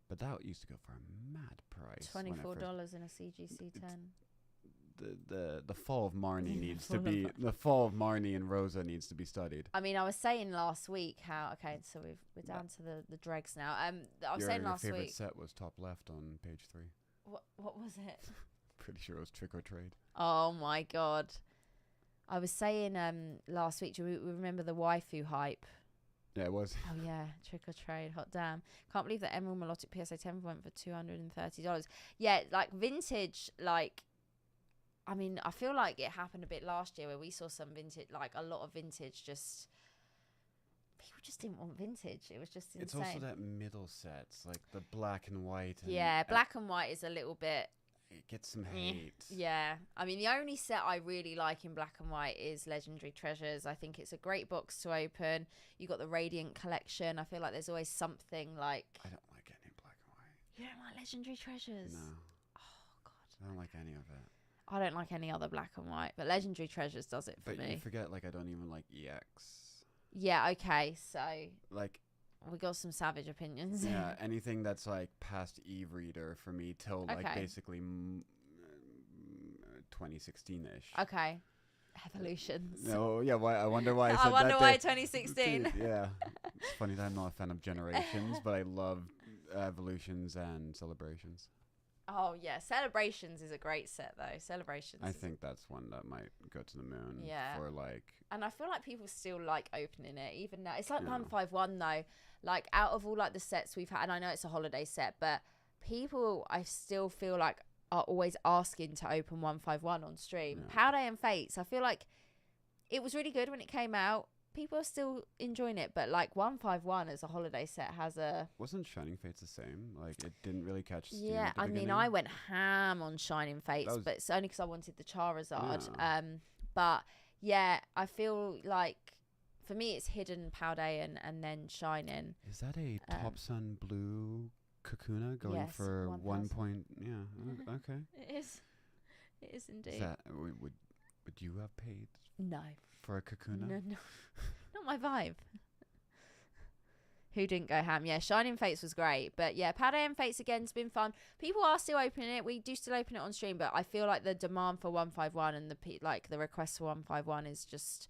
But that used to go for a mad price. $24 in a CGC 10. The fall of Marnie needs to Fall of be the fall of Marnie and Rosa needs to be studied. I mean, I was saying last week how so we're down to the dregs now. I was saying last your favorite week. set was top left on page 3. What was it? Pretty sure it was Trick or Trade. Oh my god! I was saying last week. Do we remember the waifu hype? Yeah, it was. Oh yeah, Trick or Trade. Hot damn! Can't believe that Emerald Melodic PSA 10 went for $230. Yeah, like vintage. Like, I mean, I feel like it happened a bit last year where we saw some vintage, like a lot of vintage. Just people just didn't want vintage. It was just insane. It's also that middle sets, like the black and white. And yeah, black and white is a little bit. It gets some hate. Yeah. I mean, the only set I really like in black and white is Legendary Treasures. I think it's a great box to open. You got the Radiant collection. I feel like there's always something like... I don't like any black and white. You don't like Legendary Treasures? No. Oh, God. I don't like any of it. I don't like any other black and white, but Legendary Treasures does it for But me. you forget, like, I don't even like EX. Yeah, okay. So Like... we got some savage opinions. Yeah, anything that's like past e-reader for me till like Okay. basically 2016-ish. Okay. Evolutions. No, yeah. Why? I wonder why I said I wonder that why there. 2016. Yeah. It's funny that I'm not a fan of generations, but I love evolutions and celebrations. Oh yeah, Celebrations is a great set though. Celebrations. I think that's one that might go to the moon. Yeah. For like. And I feel like people still like opening it even now. It's like Yeah. 151 though. Like out of all like the sets we've had, and I know it's a holiday set, but people I still feel like are always asking to open 151 on stream. Yeah. Powder and Fates, I feel like it was really good when it came out. People are still enjoying it, but like 151 as a holiday set has a... Wasn't Shining Fates the same? Like, it didn't really catch steam Yeah, at the I mean, beginning? I went ham on Shining Fates, but it's only because I wanted the Charizard. But yeah, I feel like for me it's Hidden, Powder and then Shining. Is that a Top Sun Blue Kakuna going yes, for 1,000. 1 point? Yeah, okay. It is. It is indeed. Is that, would you have paid No. for a Kakuna? No. Not my vibe. Who didn't go ham? Yeah, Shining Fates was great. But yeah, Powder and Fates again's been fun. People are still opening it. We do still open it on stream, but I feel like the demand for 151 and the request for 151 is just...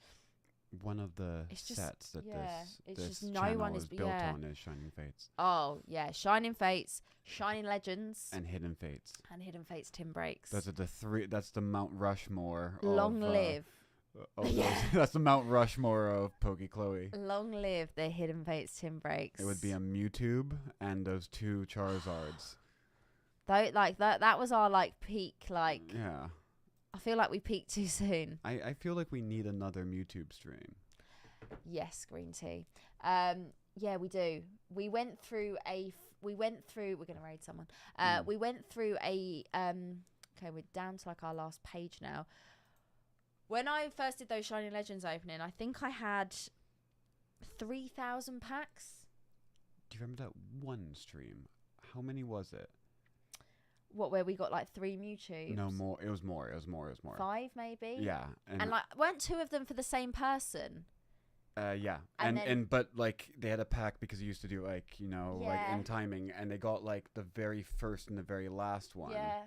One of the It's just- sets that yeah, this it's just channel no one is- built yeah. on is Shining Fates Oh, yeah. Shining Fates, Shining Legends, and Hidden Fates. and Hidden Fates Tim Breaks. Those are the three. That's the Mount Rushmore. Long live. That's the Mount Rushmore of Poke Chloe. Long live the Hidden Fates Tim Breaks. It would be a Mewtwo and those two Charizards. Though, like, that was our, like, peak, like... Yeah. I feel like we peaked too soon. I feel like we need another Mewtwo stream. Yes, green tea. Yeah, we do. We went through we're gonna raid someone. We went through a okay, we're down to like our last page now. When I first did those Shining Legends opening, I think I had 3,000 packs. Do you remember that one stream? How many was it? What, where we got like 3 Mewtwo's? No, more. It was more. 5 maybe? Yeah. And like, weren't 2 of them for the same person? Yeah. And But like they had a pack because you used to do like, like Yeah. in timing, and they got like the very first and the very last one. Yeah.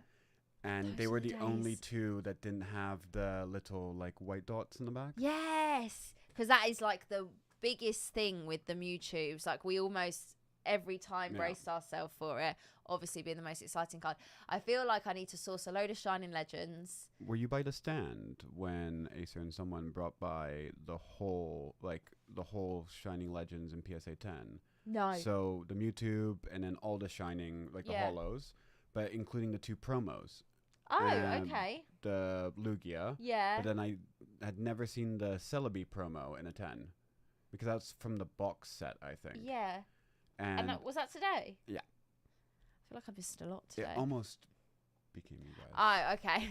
And Those they are were the the only days. 2 that didn't have the little like white dots in the back. Yes, because that is like the biggest thing with the Mewtwo's. Like we almost every time Yeah. braced ourselves for it. Obviously, being the most exciting card. I feel like I need to source a load of Shining Legends. Were you by the stand when Acer and someone brought by the whole Shining Legends in PSA 10? No. So the Mewtwo and then all the Shining, like Yeah. the holos, but including the 2 promos. Oh, and okay. The Lugia. Yeah. But then I had never seen the Celebi promo in a 10. Because that's from the box set, I think. Yeah. And Was that today? Yeah. I feel like I missed a lot today. it almost became you guys. Oh, okay.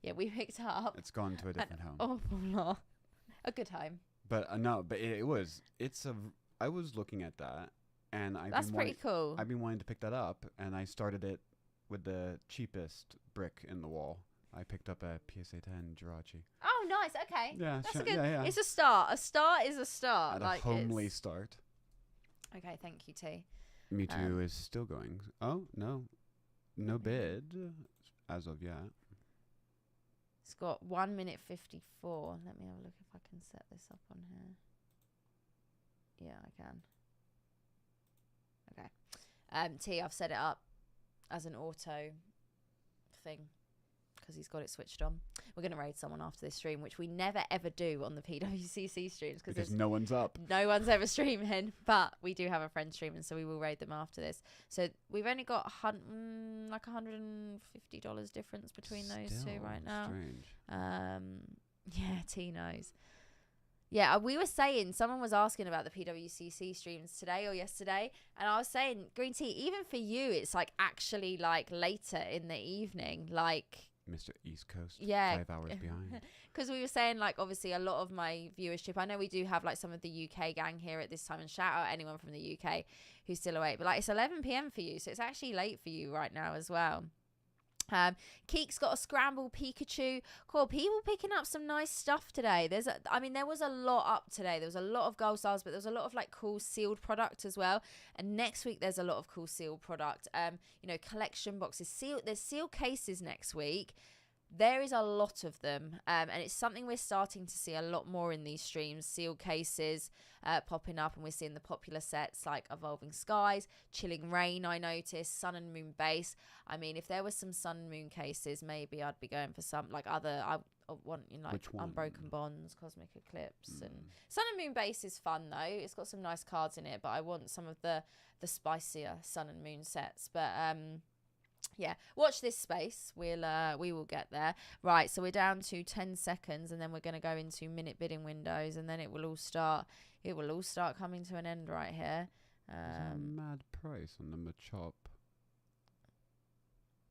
Yeah, we picked up It's gone to a different home. awful lot. A good home. But no, but I was looking at that, and That's pretty cool. I've been wanting to pick that up, and I started it with the cheapest brick in the wall. I picked up a PSA 10 Jirachi. Oh, nice. Okay. Yeah, That's a good. yeah. It's a start. A start is a start. At like a homely it's- start. Okay, thank you, T. Mewtwo is still going. Oh, no bid as of yet. It's got 1 minute 54. Let me have a look if I can set this up on here. Yeah, I can. Okay. T, I've set it up as an auto thing because he's got it switched on. We're going to raid someone after this stream, which we never ever do on the PWCC streams Because no one's up. no one's ever streaming, but we do have a friend streaming, so we will raid them after this. So we've only got like $150 difference between those two Still right now. Strange. Yeah, T knows. Yeah, we were saying, someone was asking about the PWCC streams today or yesterday, and I was saying, Green Tea, even for you, it's like actually like later in the evening, like... Mr. East Coast. Yeah. 5 hours behind. Because we were saying, like, obviously a lot of my viewership, I know we do have like some of the UK gang here at this time, and shout out anyone from the UK who's still awake, but like it's 11 p.m. for you, so it's actually late for you right now as well. Keek's got a scrambled Pikachu. Cool. People picking up some nice stuff today. There was a lot up today. There was a lot of gold stars, but there was a lot of like cool sealed product as well. And next week there's a lot of cool sealed product. Collection boxes. There's sealed cases next week. there is a lot of them, and it's something we're starting to see a lot more in these streams. Sealed cases popping up, and we're seeing the popular sets like Evolving Skies, Chilling Rain, I noticed, Sun and Moon Base. I mean, if there was some Sun and Moon cases, maybe I'd be going for some like other. I want, you know, like Unbroken Bonds, Cosmic Eclipse, and Sun and Moon Base is fun though. It's got some nice cards in it, but I want some of the spicier Sun and Moon sets. But yeah, watch this space. We will get there. Right, so we're down to 10 seconds, and then we're going to go into minute bidding windows, and then it will all start coming to an end right here. There's a mad price on the Machop.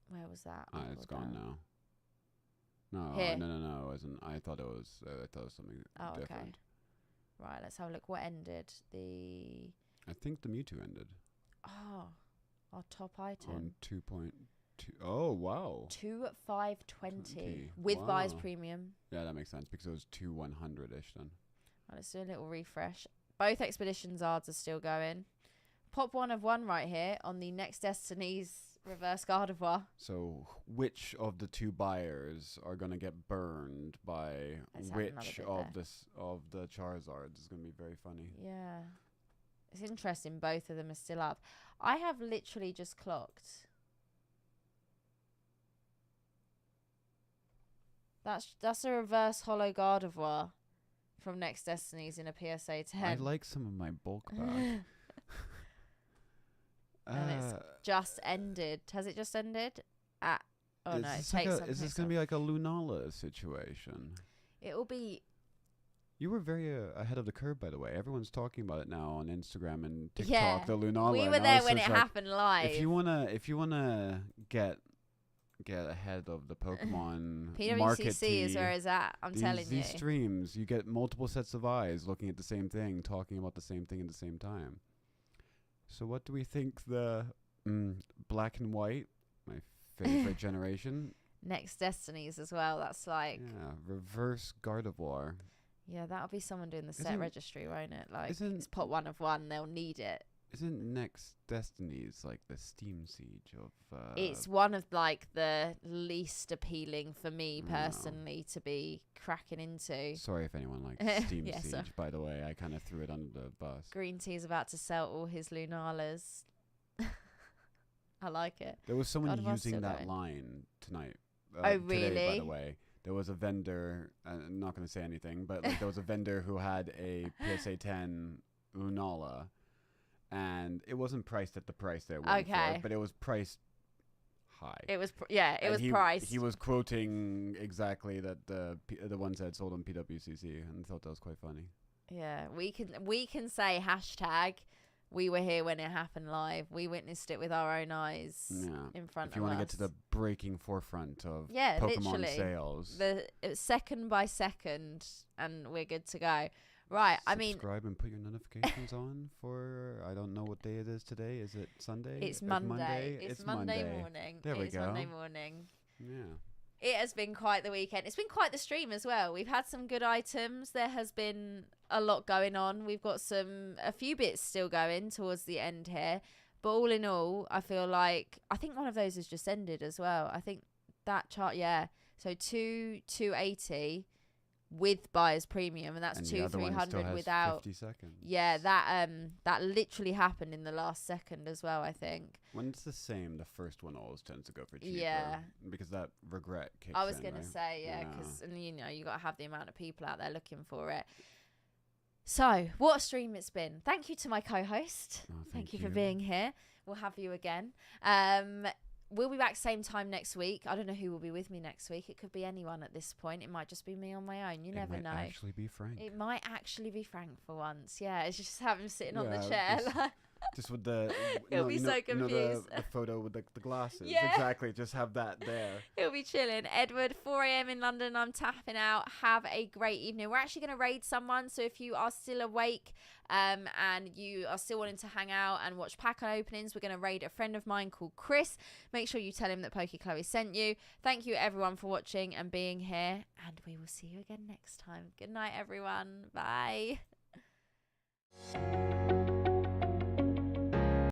Where was that? Ah, it's gone now. No, Here. no, it wasn't. I thought it was something different. Okay. Right, let's have a look. What ended? I think the Mewtwo ended. Oh, our top item. On 2.2. Oh, wow. 2,520 with buyer's premium. Yeah, that makes sense because it was 2,100-ish then. Right, let's do a little refresh. Both Expedition Zards are still going. Pop 1 of 1 right here on the Next Destiny's reverse Gardevoir. So which of the two buyers are going to get burned by which of the Charizards is going to be very funny. Yeah. It's interesting both of them are still up. I have literally just clocked. That's a reverse holo Gardevoir from Next Destinies in a PSA 10. I like some of my bulk bag. And it's just ended. Has it just ended? Oh no, it takes some. Is this going to be like a Lunala situation? It will be. You were very ahead of the curve, by the way. Everyone's talking about it now on Instagram and TikTok. Yeah, the Lunala. we were there when it happened live. If you wanna get ahead of the Pokemon PWCC is where it's at. I'm telling you. These streams, you get multiple sets of eyes looking at the same thing, talking about the same thing at the same time. So what do we think the black and white, my favorite generation? Next Destinies as well. That's like reverse Gardevoir. Yeah, that'll be someone doing the set registry, won't it? Like it's pot 1 of 1. They'll need it. Isn't Next Destinies like the Steam Siege of? It's one of like the least appealing for me personally to be cracking into. Sorry if anyone likes Steam Siege. Sorry. By the way, I kind of threw it under the bus. Green Tea's about to sell all his Lunalas. I like it. There was someone using that line tonight. Oh really? Today, by the way. There was a vendor, I'm not going to say anything, but like there was a vendor who had a PSA 10 Lunala, and it wasn't priced at the price they went for, but it was priced high. It was, priced. He was quoting exactly that the ones that sold on PWCC, and thought that was quite funny. Yeah, we can say hashtag. We were here when it happened live. We witnessed it with our own eyes in front of us. If you want to get to the breaking forefront of Pokemon sales. Second by second, and we're good to go. Right, subscribe and put your notifications on for, I don't know what day it is today. Is it Sunday? It's Monday. It's Monday morning. There we go. It's Monday morning. Yeah. It has been quite the weekend. It's been quite the stream as well. We've had some good items. There has been a lot going on. We've got a few bits still going towards the end here. But all in all, I feel like, I think one of those has just ended as well. I think that chart, So 280 with buyer's premium, and that's 2,300 without. 50 seconds. Yeah, that literally happened in the last second as well, I think. When it's the same, the first one always tends to go for cheaper. Yeah. Because that regret kicks in. I was going to say, because you got to have the amount of people out there looking for it. So, what a stream it's been. Thank you to my co-host. Oh, thank you for being here. We'll have you again. We'll be back same time next week. I don't know who will be with me next week. It could be anyone at this point. It might just be me on my own. You never know. It might actually be Frank. It might actually be Frank for once. Yeah, it's just have him sitting on the chair. Just with the... He'll be so confused. The photo with the glasses. Yeah. Exactly. Just have that there. He'll be chilling. Edward, 4 a.m. in London. I'm tapping out. Have a great evening. We're actually going to raid someone. So if you are still awake and you are still wanting to hang out and watch pack openings, we're going to raid a friend of mine called Chris. Make sure you tell him that Poke Chloe sent you. Thank you, everyone, for watching and being here. And we will see you again next time. Good night, everyone. Bye.